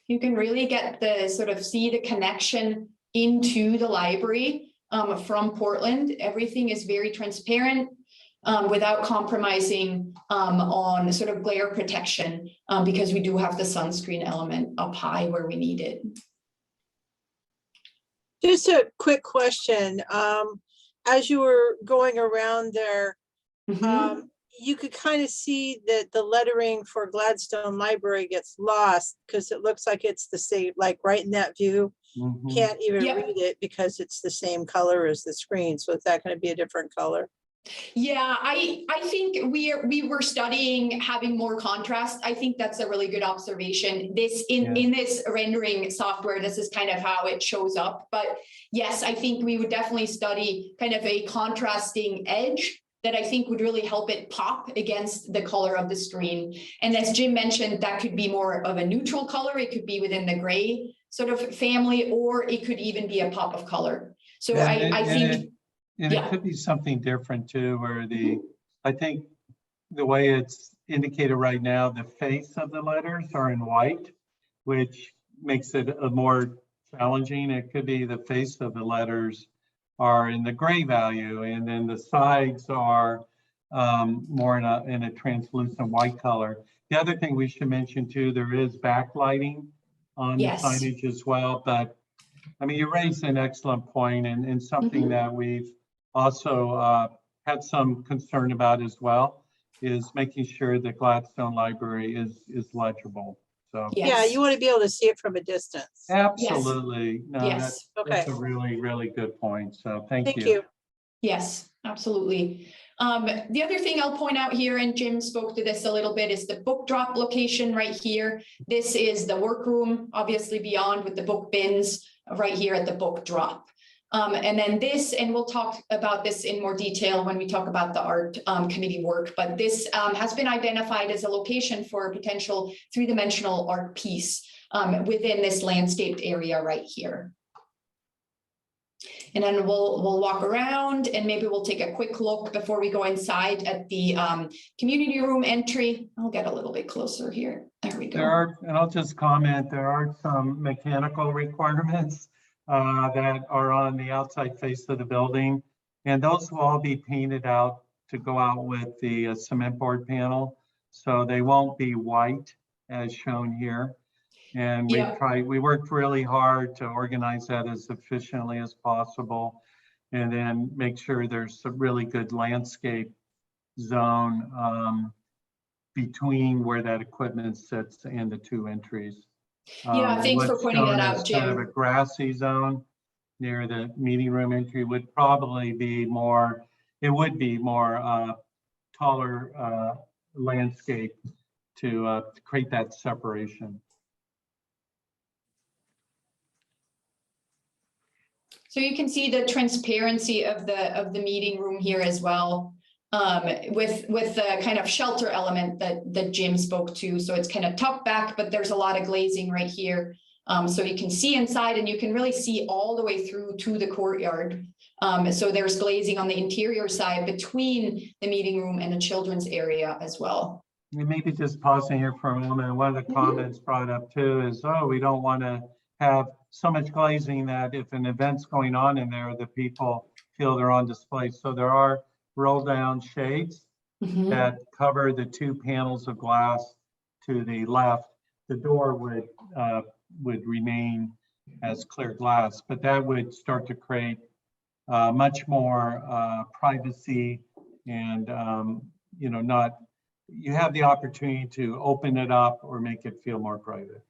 You can really get the sort of see the connection into the library from Portland. Everything is very transparent without compromising on sort of glare protection because we do have the sunscreen element up high where we need it. Just a quick question. As you were going around there, you could kind of see that the lettering for Gladstone Library gets lost because it looks like it's the same, like right in that view. Can't even read it because it's the same color as the screen. So is that going to be a different color? Yeah, I think we were studying having more contrast. I think that's a really good observation. This in this rendering software, this is kind of how it shows up. But yes, I think we would definitely study kind of a contrasting edge that I think would really help it pop against the color of the screen. And as Jim mentioned, that could be more of a neutral color. It could be within the gray sort of family, or it could even be a pop of color. So I think it could be something different too, where I think the way it's indicated right now, the face of the letters are in white, which makes it a more challenging. It could be the face of the letters are in the gray value, and then the sides are more in a translucent white color. The other thing we should mention too, there is backlighting on the signage as well. But I mean, you raised an excellent point, and something that we've also had some concern about as well is making sure the Gladstone Library is legible. So yeah, you want to be able to see it from a distance. Absolutely. No, yes. That's a really, really good point. So thank you. Yes, absolutely. The other thing I'll point out here, and Jim spoke to this a little bit, is the book drop location right here. This is the workroom, obviously beyond with the book bins right here at the book drop. And then this, and we'll talk about this in more detail when we talk about the art committee work, but this has been identified as a location for a potential three-dimensional art piece within this landscaped area right here. And then we'll walk around, and maybe we'll take a quick look before we go inside at the community room entry. I'll get a little bit closer here. There we go. And I'll just comment, there are some mechanical requirements that are on the outside face of the building, and those will all be painted out to go out with the cement board panel, so they won't be white as shown here. And we worked really hard to organize that as efficiently as possible, and then make sure there's a really good landscape zone between where that equipment sits and the two entries. Thanks for pointing that out, Jim. Kind of a grassy zone near the meeting room entry would probably be more, it would be more taller landscape to create that separation. So you can see the transparency of the meeting room here as well, with the kind of shelter element that Jim spoke to. So it's kind of tucked back, but there's a lot of glazing right here. So you can see inside, and you can really see all the way through to the courtyard. So there's glazing on the interior side between the meeting room and the children's area as well. Maybe just pausing here for a moment. One of the comments brought up too is, oh, we don't want to have so much glazing that if an event's going on in there, the people feel they're on display. So there are roll down shades that cover the two panels of glass to the left. The door would remain as clear glass, but that would start to create much more privacy, and you have the opportunity to open it up or make it feel more private.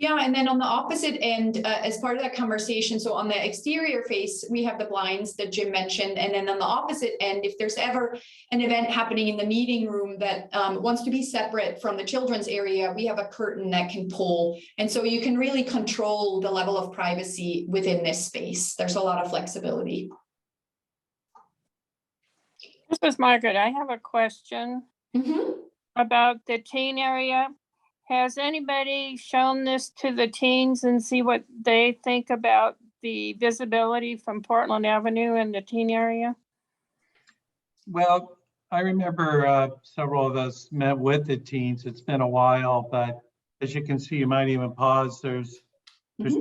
Yeah, and then on the opposite end, as part of that conversation, so on the exterior face, we have the blinds that Jim mentioned. And then on the opposite end, if there's ever an event happening in the meeting room that wants to be separate from the children's area, we have a curtain that can pull. And so you can really control the level of privacy within this space. There's a lot of flexibility. This is Margaret. I have a question about the teen area. Has anybody shown this to the teens and see what they think about the visibility from Portland Avenue in the teen area? Well, I remember several of us met with the teens. It's been a while, but as you can see, you might even pause. There's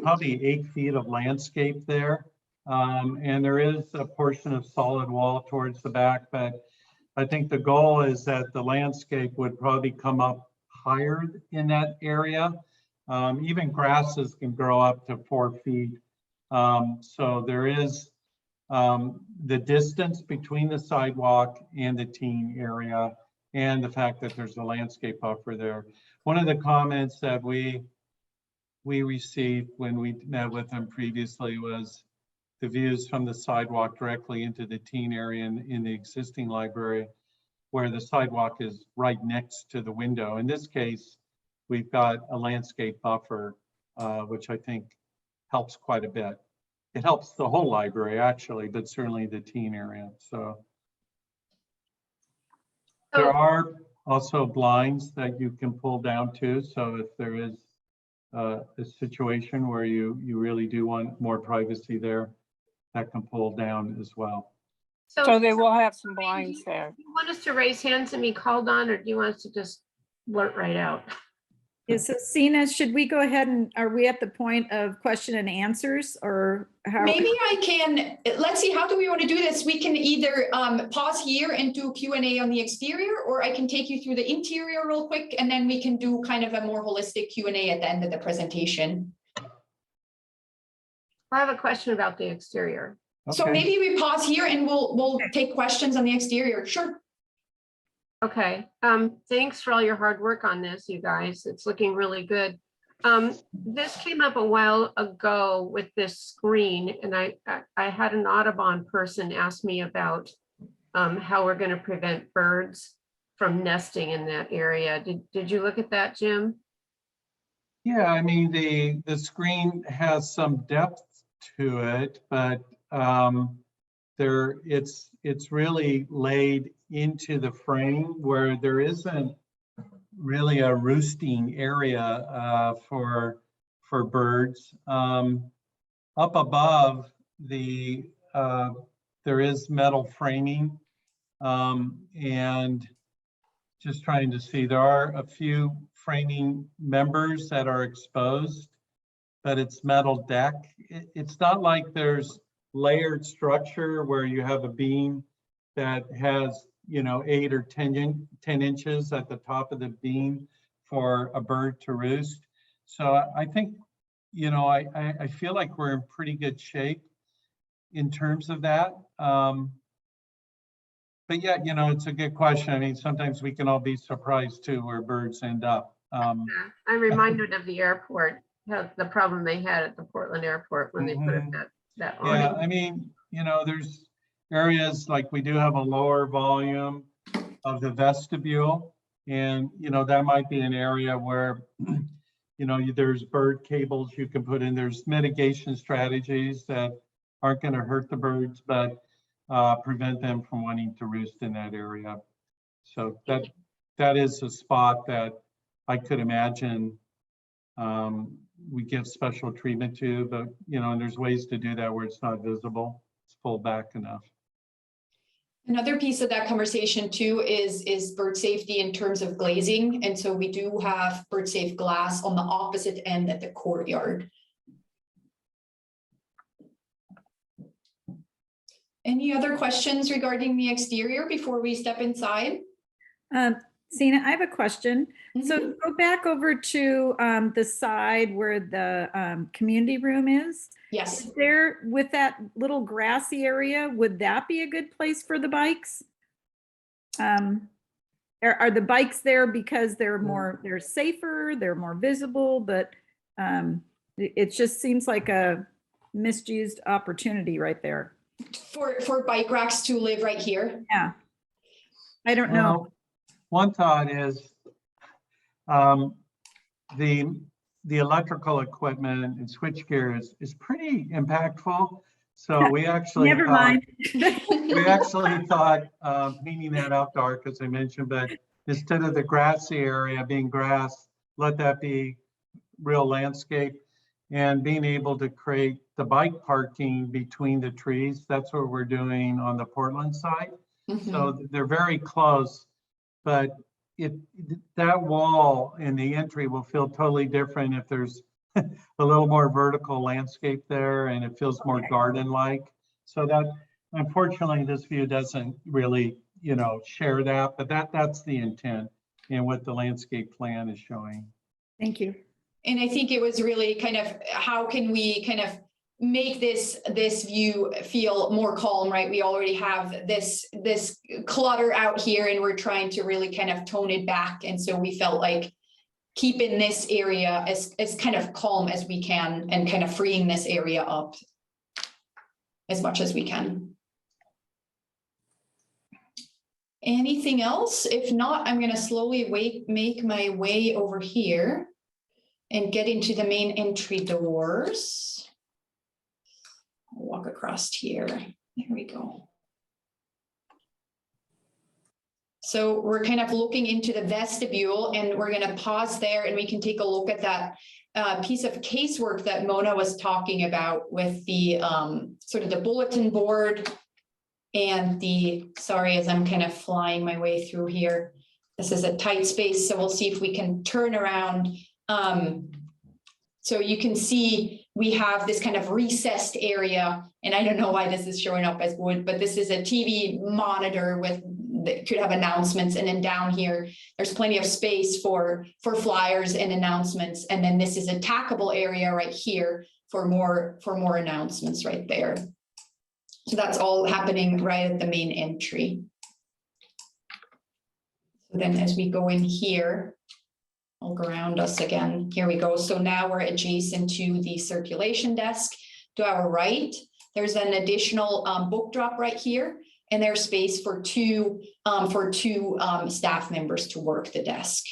probably 8 feet of landscape there. And there is a portion of solid wall towards the back, but I think the goal is that the landscape would probably come up higher in that area. Even grasses can grow up to 4 feet. So there is the distance between the sidewalk and the teen area, and the fact that there's a landscape buffer there. One of the comments that we received when we met with them previously was the views from the sidewalk directly into the teen area in the existing library, where the sidewalk is right next to the window. In this case, we've got a landscape buffer, which I think helps quite a bit. It helps the whole library actually, but certainly the teen area. So there are also blinds that you can pull down too. So if there is a situation where you really do want more privacy there, that can pull down as well. So they will have some blinds there. Do you want us to raise hands and be called on, or do you want us to just blurt right out? Yeah, so Sina, should we go ahead and are we at the point of question and answers, or how? Maybe I can, let's see, how do we want to do this? We can either pause here and do Q&A on the exterior, or I can take you through the interior real quick, and then we can do kind of a more holistic Q&A at the end of the presentation. I have a question about the exterior. So maybe we pause here and we'll take questions on the exterior. Sure. Okay, thanks for all your hard work on this, you guys. It's looking really good. This came up a while ago with this screen, and I had an Audubon person ask me about how we're going to prevent birds from nesting in that area. Did you look at that, Jim? Yeah, I mean, the screen has some depth to it, but it's really laid into the frame where there isn't really a roosting area for birds. Up above there is metal framing, and just trying to see, there are a few framing members that are exposed, but it's metal deck. It's not like there's layered structure where you have a beam that has, 8 or 10 inches at the top of the beam for a bird to roost. So I think, I feel like we're in pretty good shape in terms of that. But yeah, it's a good question. I mean, sometimes we can all be surprised too where birds end up. I'm reminded of the airport, the problem they had at the Portland airport when they put up that awning. Yeah, I mean, there's areas like we do have a lower volume of the vestibule, and that might be an area where there's bird cables you can put in. There's mitigation strategies that aren't going to hurt the birds, but prevent them from wanting to roost in that area. So that is a spot that I could imagine we give special treatment to, but and there's ways to do that where it's not visible. It's pulled back enough. Another piece of that conversation too is bird safety in terms of glazing. And so we do have bird safe glass on the opposite end at the courtyard. Any other questions regarding the exterior before we step inside? Sina, I have a question. So go back over to the side where the community room is. Yes. Is there, with that little grassy area, would that be a good place for the bikes? Are the bikes there because they're safer, they're more visible, but It just seems like a misused opportunity right there. For bike racks to live right here. Yeah. I don't know. Well, one thought is the electrical equipment and switchgear is pretty impactful. So we actually Never thought, mind. we actually thought painting that out dark, as I mentioned, but instead of the grassy area being grass, let that be real landscape, and being able to create the bike parking between the trees. That's what we're doing on the Portland side. So they're very close, but that wall in the entry will feel totally different if there's a little more vertical landscape there and it feels more garden-like. So that, unfortunately, this view doesn't really, share that, but that's the intent and what the landscape plan is showing. Thank you. And I think it was really kind of, how can we kind of make this view feel more calm, right? We already have this clutter out here and we're trying to really kind of tone it back. And so we felt like keeping this area as kind of calm as we can and kind of freeing this area up as much as we can. Anything else? If not, I'm going to slowly make my way over here and get into the main entry doors. I'll walk across here. There we go. So we're kind of looking into the vestibule and we're going to pause there and we can take a look at that piece of casework that Mona was talking about with the sort of the bulletin board and sorry, as I'm kind of flying my way through here. This is a tight space, so we'll see if we can turn around. So you can see we have this kind of recessed area, and I don't know why this is showing up as wood, but this is a TV monitor that could have announcements. And then down here, there's plenty of space for flyers and announcements. And then this is a tackable area right here for more announcements right there. So that's all happening right at the main entry. So then as we go in here, I'll ground us again. Here we go. So now we're adjacent to the circulation desk. To our right, there's an additional book drop right here, and there's space for two staff members to work the desk.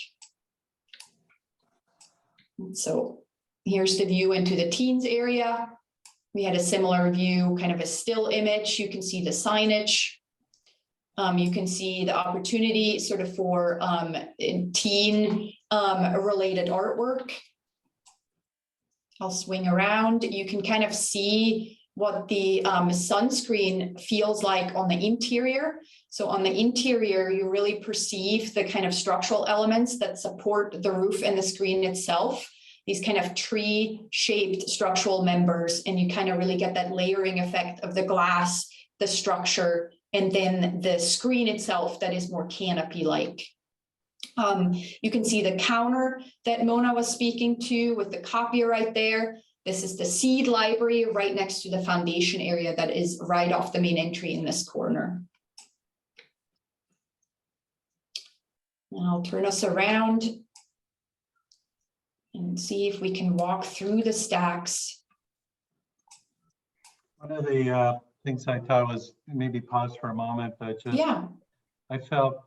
So here's the view into the teens area. We had a similar view, kind of a still image. You can see the signage. You can see the opportunity sort of for teen related artwork. I'll swing around. You can kind of see what the sunscreen feels like on the interior. So on the interior, you really perceive the kind of structural elements that support the roof and the screen itself, these kind of tree-shaped structural members, and you kind of really get that layering effect of the glass, the structure, and then the screen itself that is more canopy-like. You can see the counter that Mona was speaking to with the copier right there. This is the seed library right next to the foundation area that is right off the main entry in this corner. And I'll turn us around and see if we can walk through the stacks. One of the things I thought was, maybe pause for a moment, but just, I felt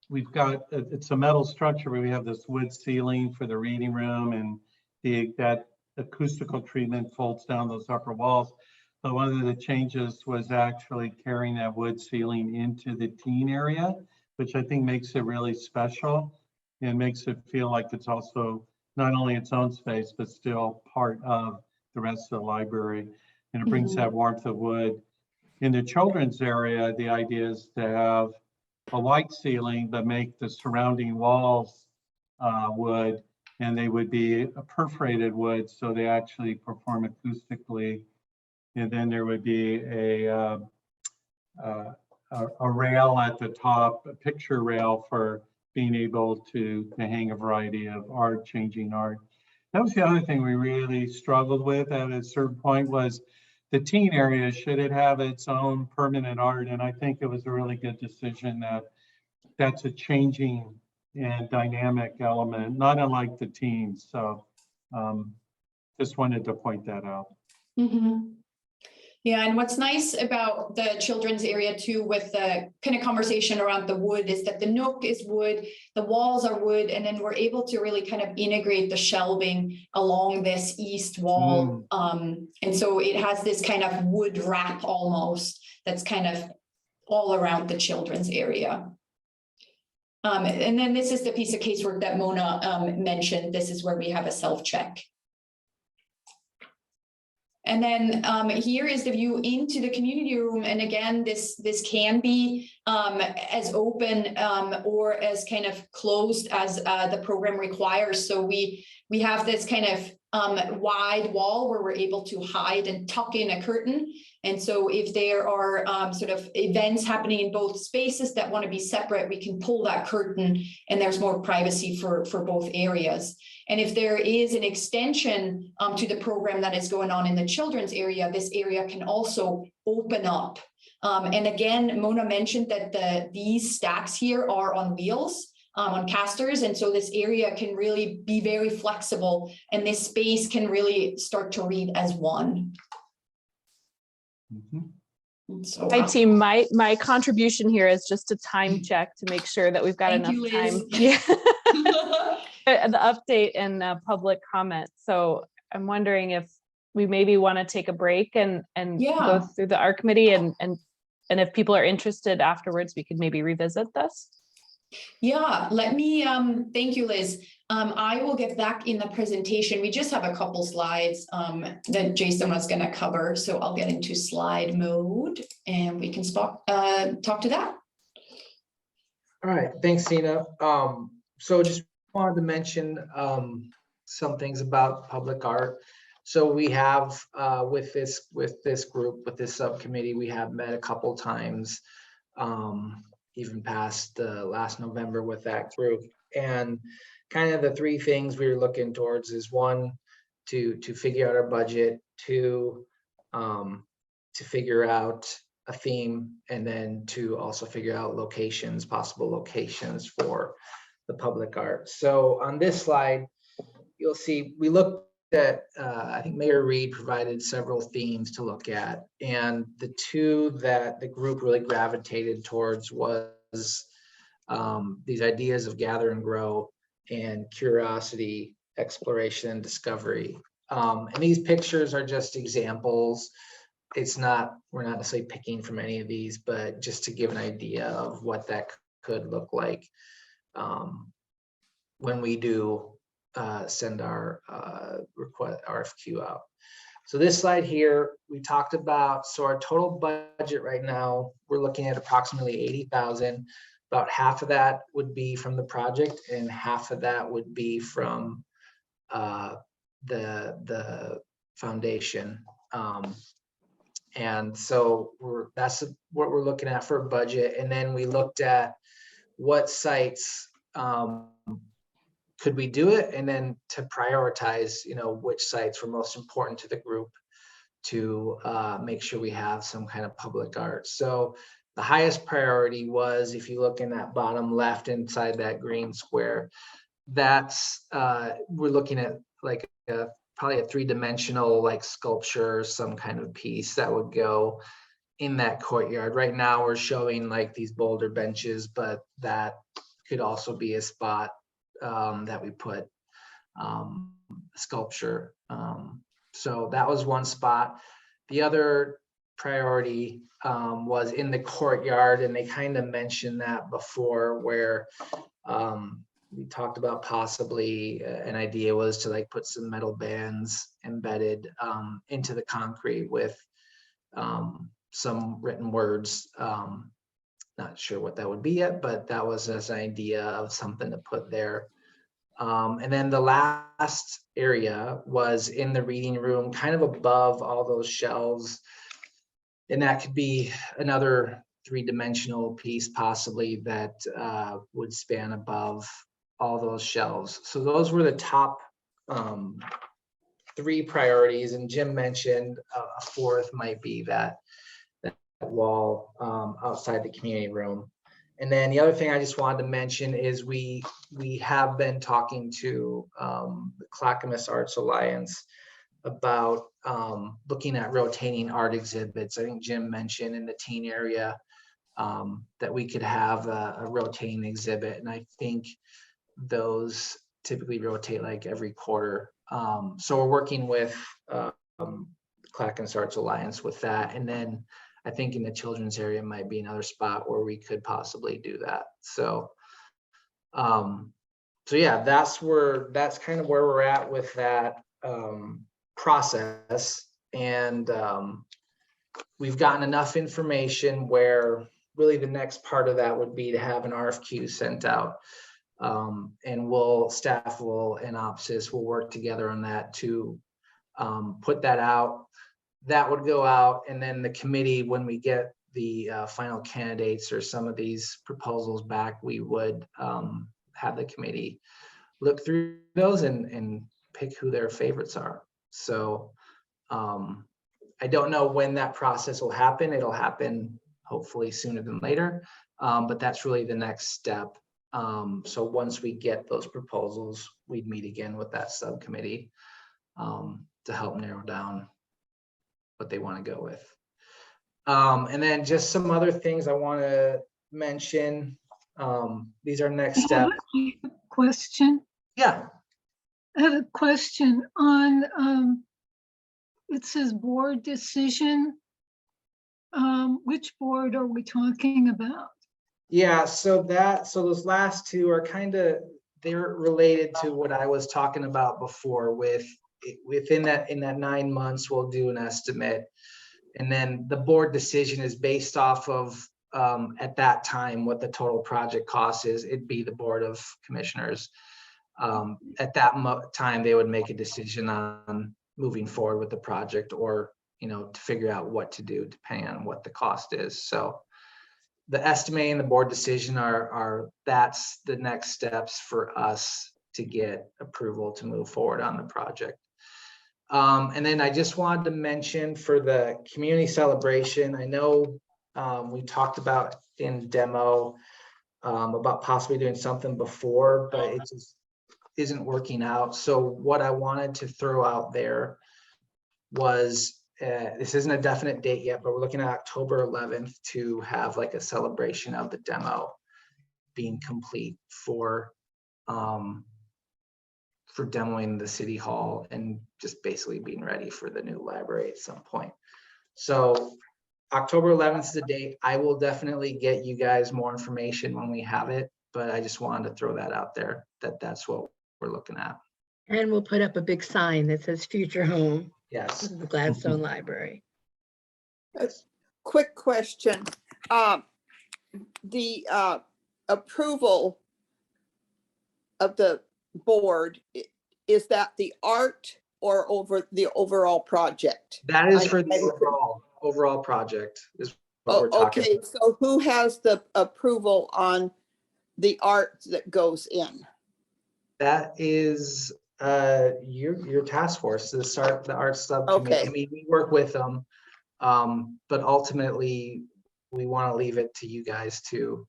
we've got, it's a metal structure where we have this wood ceiling for the reading room, and that acoustical treatment folds down those upper walls. But one of the changes was actually carrying that wood ceiling into the teen area, which I think makes it really special and makes it feel like it's also not only its own space, but still part of the rest of the library. And it brings that warmth of wood. In the children's area, the idea is to have a white ceiling, but make the surrounding walls wood, and they would be a perforated wood, so they actually perform acoustically. And then there would be a rail at the top, a picture rail for being able to hang a variety of art, changing art. That was the other thing we really struggled with at a certain point, was the teen area, should it have its own permanent art? And I think it was a really good decision that that's a changing and dynamic element, not unlike the teens. So just wanted to point that out. Mhm. Yeah, and what's nice about the children's area too, with the kind of conversation around the wood, is that the Nook is wood, the walls are wood, and then we're able to really kind of integrate the shelving along this east wall. And so it has this kind of wood wrap almost that's kind of all around the children's area. And then this is the piece of casework that Mona mentioned. This is where we have a self-check. And then here is the view into the community room. And again, this can be as open or as kind of closed as the program requires. So we have this kind of wide wall where we're able to hide and tuck in a curtain. And so if there are sort of events happening in both spaces that want to be separate, we can pull that curtain and there's more privacy for both areas. And if there is an extension to the program that is going on in the children's area, this area can also open up. And again, Mona mentioned that these stacks here are on wheels, on casters. And so this area can really be very flexible and this space can really start to read as one. So, Hi team, my contribution here is just a time check to make sure that we've got Thank enough you, time. Liz. Yeah. The update and public comment. So I'm wondering if we maybe want to take a break and go through the ARC committee and if people are interested afterwards, we could maybe revisit this. Yeah, let me, thank you, Liz. I will get back in the presentation. We just have a couple slides that Jason was going to cover. So I'll get into slide mode and we can talk to that. All right, thanks, Sina. So just wanted to mention some things about public art. So we have with this group, with this subcommittee, we have met a couple times, even past last November with that group. And kind of the three things we were looking towards is one, to figure out our budget, two, to figure out a theme, and then to also figure out locations, possible locations for the public art. So on this slide, you'll see we looked at, I think Mayor Reed provided several themes to look at. And the two that the group really gravitated towards was these ideas of gather and grow and curiosity, exploration, and discovery. And these pictures are just examples. It's not, we're not necessarily picking from any of these, but just to give an idea of what that could look like when we do send our request RFQ out. So this slide here, we talked about, so our total budget right now, we're looking at approximately 80,000. About half of that would be from the project and half of that would be from the foundation. And so that's what we're looking at for budget. And then we looked at what sites could we do it, and then to prioritize, which sites were most important to the group to make sure we have some kind of public art. So the highest priority was, if you look in that bottom left inside that green square, that's we're looking at like probably a three-dimensional like sculpture, some kind of piece that would go in that courtyard. Right now we're showing like these boulder benches, but that could also be a spot that we put sculpture. So that was one spot. The other priority was in the courtyard, and they kind of mentioned that before, where we talked about possibly an idea was to like put some metal bands embedded into the concrete with some written words. Not sure what that would be yet, but that was as an idea of something to put there. And then the last area was in the reading room, kind of above all those shelves. And that could be another three-dimensional piece possibly that would span above all those shelves. So those were the top three priorities. And Jim mentioned a fourth might be that wall outside the community room. And then the other thing I just wanted to mention is we have been talking to the Clackamas Arts Alliance about looking at rotating art exhibits. I think Jim mentioned in the teen area that we could have a rotating exhibit. And I think those typically rotate like every quarter. So we're working with Clackamas Arts Alliance with that. And then I think in the children's area might be another spot where we could possibly do that. So, so yeah, that's kind of where we're at with that process. And we've gotten enough information where really the next part of that would be to have an RFQ sent out. And staff and OPSIS will work together on that to put that out. That would go out, and then the committee, when we get the final candidates or some of these proposals back, we would have the committee look through those and pick who their favorites are. So I don't know when that process will happen. It'll happen hopefully sooner than later, but that's really the next step. So once we get those proposals, we'd meet again with that subcommittee to help narrow down what they want to go with. And then just some other things I want to mention. These are next steps. Question. Yeah. I have a question on, it says board decision. Which board are we talking about? Yeah, so those last two are they're related to what I was talking about before in that 9 months, we'll do an estimate. And then the board decision is based off of, at that time, what the total project cost is. It'd be the Board of Commissioners. At that time, they would make a decision on moving forward with the project, or, to figure out what to do depending on what the cost is. So the estimating, the board decision that's the next steps for us to get approval to move forward on the project. And then I just wanted to mention for the community celebration, I know we talked about in demo about possibly doing something before, but it just isn't working out. So what I wanted to throw out there was, this isn't a definite date yet, but we're looking at October 11th to have like a celebration of the demo being complete for demoing the city hall and just basically being ready for the new library at some point. So October 11th is the date. I will definitely get you guys more information when we have it, but I just wanted to throw that out there, that's what we're looking at. And we'll put up a big sign that says future home. Yes. The Gladstone Library. A quick question. The approval of the board, is that the art or over the overall project? That is for the overall project is what we're talking okay, about. so who has the approval on the art that goes in? That is your task force, the art subcommittee. Okay. I mean, we work with them, but ultimately we want to leave it to you guys to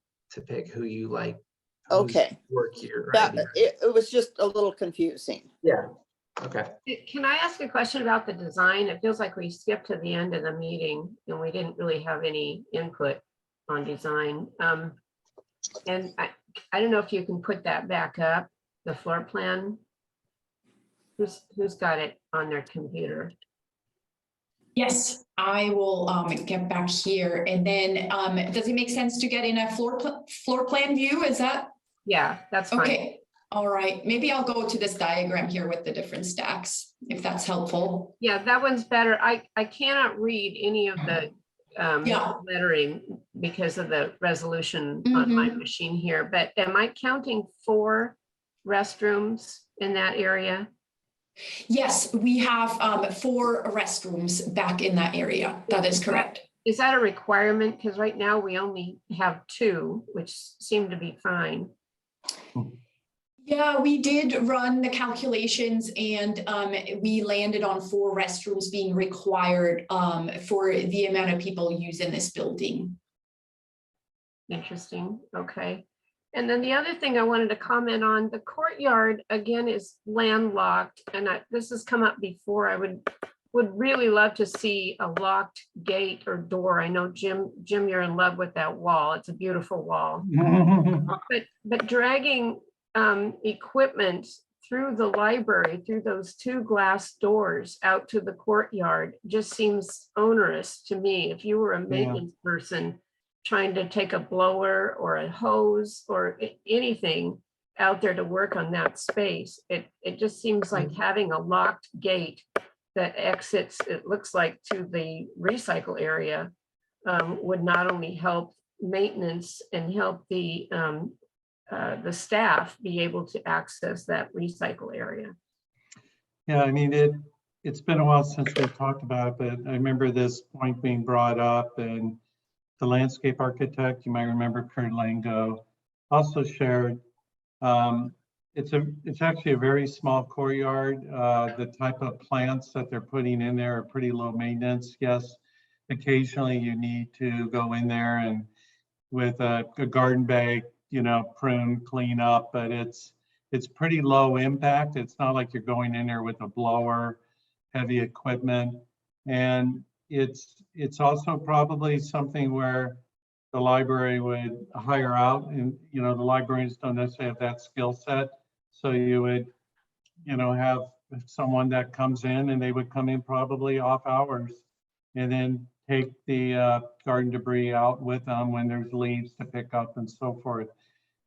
pick who you like. Okay. Work here. It was just a little confusing. Yeah. Okay. Can I ask a question about the design? It feels like we skipped to the end of the meeting and we didn't really have any input on design. And I don't know if you can put that back up, the floor plan. Who's got it on their computer? Yes, I will get back here, and then does it make sense to get in a floor plan view? Is that? Yeah, that's fine. Okay. All right, maybe I'll go to this diagram here with the different stacks, if that's helpful. Yeah, that one's better. I cannot read any of the lettering because of the resolution on my machine here, but am I counting 4 restrooms in that area? Yes, we have 4 restrooms back in that area. That is correct. Is that a requirement? Because right now we only have 2, which seem to be fine. Yeah, we did run the calculations, and we landed on 4 restrooms being required for the amount of people using this building. Interesting. Okay. And then the other thing I wanted to comment on, the courtyard again is landlocked, and this has come up before. I would really love to see a locked gate or door. I know Jim, you're in love with that wall. It's a beautiful wall. But dragging equipment through the library, through those two glass doors out to the courtyard just seems onerous to me. If you were a maintenance person trying to take a blower or a hose or anything out there to work on that space, it just seems like having a locked gate that exits, it looks like, to the recycle area would not only help maintenance and help the staff be able to access that recycle area. Yeah, I mean, it's been a while since we've talked about it, but I remember this point being brought up, and the landscape architect, you might remember Kurt Lango, also shared. It's actually a very small courtyard. The type of plants that they're putting in there are pretty low maintenance. Yes, occasionally you need to go in there and with a garden bag, you know, prune, clean up, but it's pretty low impact. It's not like you're going in there with a blower, heavy equipment. And it's also probably something where the library would hire out, and you know, the librarians don't necessarily have that skill set. So you would, you know, have someone that comes in, and they would come in probably off hours and then take the garden debris out with them when there's leaves to pick up and so forth.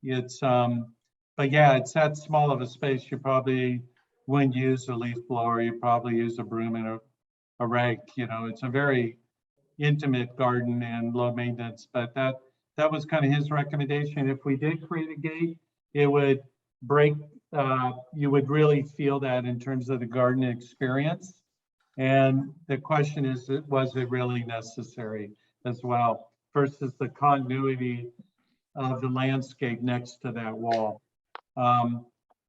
It's but yeah, it's that small of a space. You probably wouldn't use a leaf blower. You probably use a broom and a rake. You know, it's a very intimate garden and low maintenance, but that was kind of his recommendation. If we did create a gate, it would break, you would really feel that in terms of the garden experience. And the question is, was it really necessary as well, versus the continuity of the landscape next to that wall.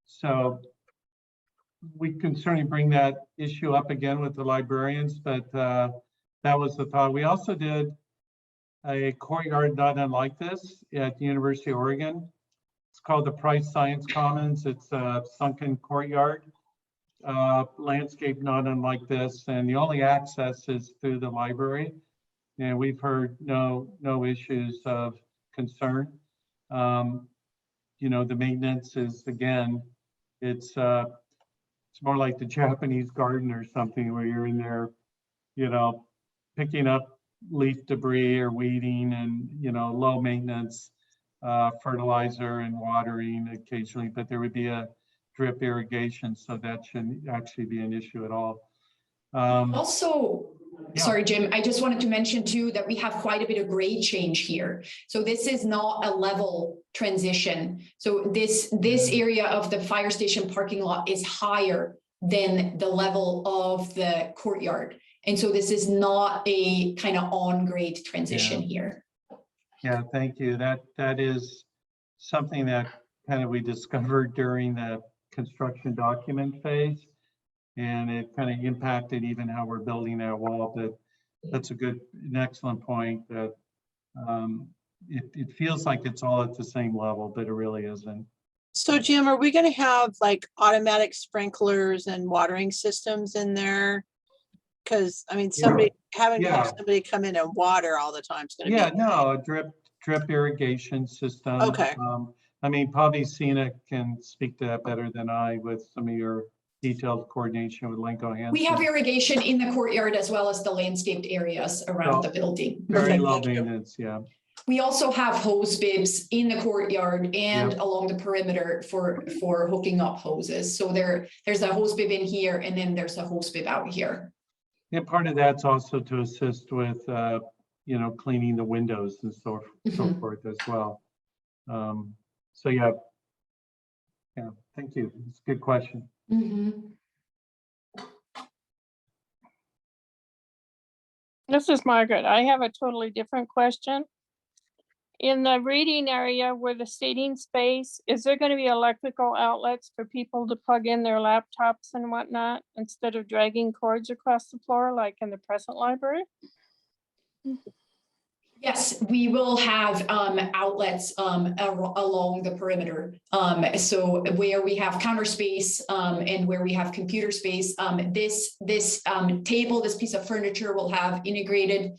So we can certainly bring that issue up again with the librarians, but that was the thought. We also did a courtyard not unlike this at the University of Oregon. It's called the Price Science Commons. It's a sunken courtyard, landscape not unlike this, and the only access is through the library. And we've heard no issues of concern. You know, the maintenance is, again, it's more like the Japanese garden or something, where you're in there, you know, picking up leaf debris or weeding, and you know, low maintenance, fertilizer and watering occasionally, but there would be a drip irrigation, so that shouldn't actually be an issue at all. Also, Yeah. sorry, Jim, I just wanted to mention too that we have quite a bit of grade change here. So this is not a level transition. So this area of the fire station parking lot is higher than the level of the courtyard. And so this is not a kind of on-grade transition here. Yeah, thank you. That is something that kind of we discovered during the construction document phase, and it kind of impacted even how we're building that wall. But that's an excellent point, that it feels like it's all at the same level, but it really isn't. So Jim, are we going to have like automatic sprinklers and watering systems in there? Because I mean, having to have somebody come in and water all the time is going to be. No, a drip irrigation system. Okay. I mean, probably Sina can speak to that better than I, with some of your detailed coordination with Lenko Hansen. We have irrigation in the courtyard as well as the landscaped areas around the building. Very low maintenance, yeah. We also have hose bibs in the courtyard and along the perimeter for hooking up hoses. So there's a hose bib in here, and then there's a hose bib out here. And part of that's also to assist with, you know, cleaning the windows and so forth as well. So yeah, thank you. It's a good question. This is Margaret. I have a totally different question. In the reading area where the seating space, is there going to be electrical outlets for people to plug in their laptops and whatnot instead of dragging cords across the floor like in the present library? Yes, we will have outlets along the perimeter. So where we have counter space and where we have computer space, this table, this piece of furniture will have integrated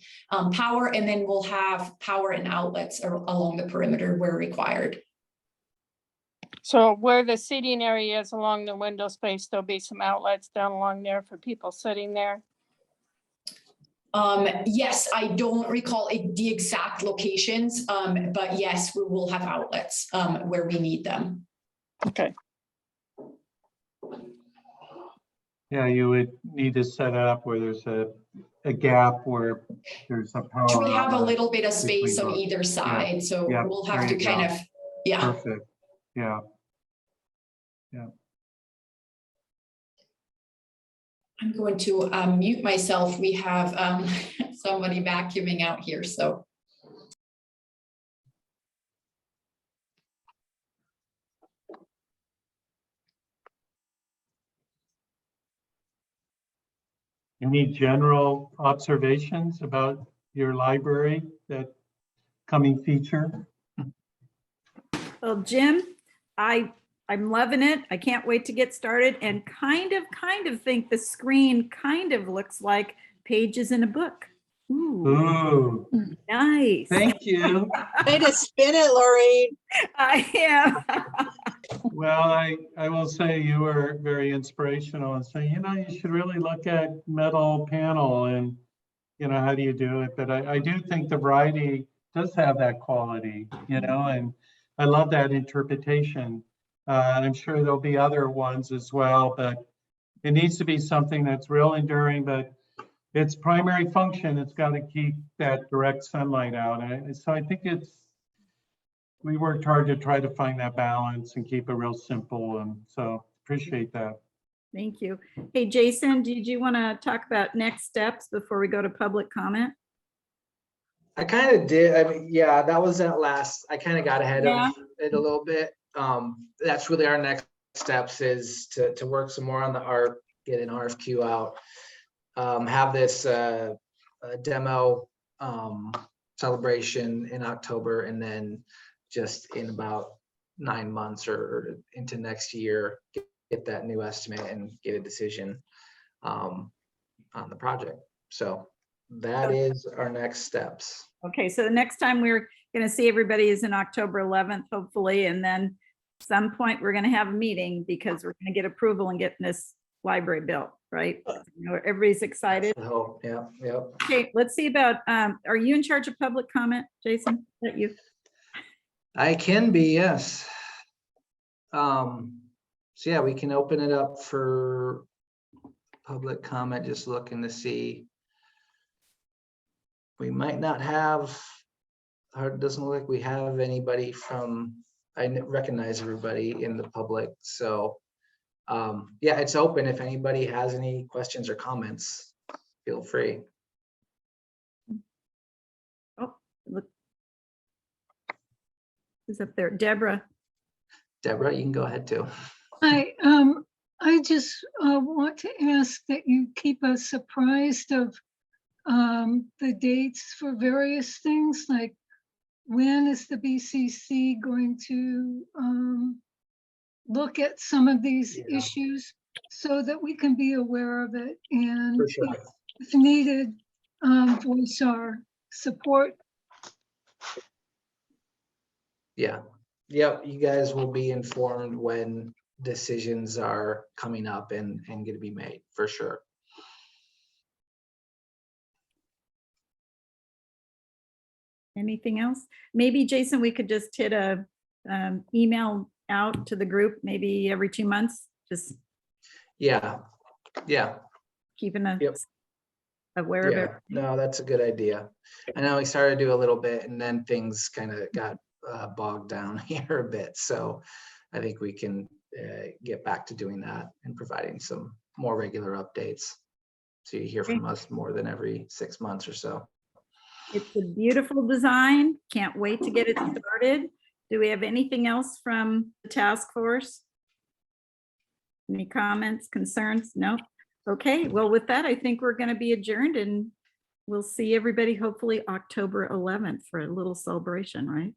power, and then we'll have power and outlets along the perimeter where required. So where the seating area is along the window space, there'll be some outlets down along there for people sitting there. Yes, I don't recall the exact locations, but yes, we will have outlets where we need them. Okay. Yeah, you would need to set it up where there's a gap where there's a power. We have a outlet little bit of space between on both. either side, so Yeah, we'll there have to you kind go. of, yeah. Perfect. Yeah. Yeah. I'm going to mute myself. We have somebody vacuuming out here, so. Any general observations about your library, that coming feature? Well, Jim, I'm loving it. I can't wait to get started, and kind of think the screen kind of looks like pages in a book. Ooh, Ooh, nice. thank you. Way to spin it, Lori. I am. Well, I will say you were very inspirational and saying, you know, you should really look at metal panel and, you know, how do you do it? But I do think the variety does have that quality, you know, and I love that interpretation. I'm sure there'll be other ones as well, but it needs to be something that's real enduring, but its primary function, it's got to keep that direct sunlight out. And so I think we worked hard to try to find that balance and keep it real simple. And so appreciate that. Thank you. Hey, Jason, did you want to talk about next steps before we go to public comment? I kind of did. I mean, yeah, that was at last. I kind of got ahead of it a little bit. That's really our next steps, is to work some more on the art, get an RFQ out, have this demo celebration in October, and then just in about 9 months or into next year, get that new estimate and get a decision on the project. So that is our next steps. Okay, so the next time we're going to see everybody is in October 11th, hopefully, and then some point we're going to have a meeting because we're going to get approval and get this library built, right? You know, everybody's excited. Oh, yeah, yeah. Okay, let's see about, are you in charge of public comment, Jason? Is that you? I can be, yes. So yeah, we can open it up for public comment, just looking to see. We might not have, or it doesn't look like we have anybody from, I recognize everybody in the public, so yeah, it's open. If anybody has any questions or comments, feel free. Oh, look. Who's up there? Deborah. Deborah, you can go ahead too. I just want to ask that you keep us apprised of the dates for various things, like when is the BCC going to look at some of these issues so that we can be aware of it, and For sure. if needed, voice our support. Yeah, yep, you guys will be informed when decisions are coming up and going to be made, for sure. Anything else? Maybe, Jason, we could just hit a email out to the group maybe every 2 months, just Yeah, keeping a Yep. aware of it. No, that's a good idea. I know we started to do a little bit and then things kind of got bogged down here a bit. So I think we can get back to doing that and providing some more regular updates. So you hear from us more than every 6 months or so. It's a beautiful design. Can't wait to get it started. Do we have anything else from the task force? Any comments, concerns? No? Okay, well, with that, I think we're going to be adjourned and we'll see everybody hopefully October 11th for a little celebration, right?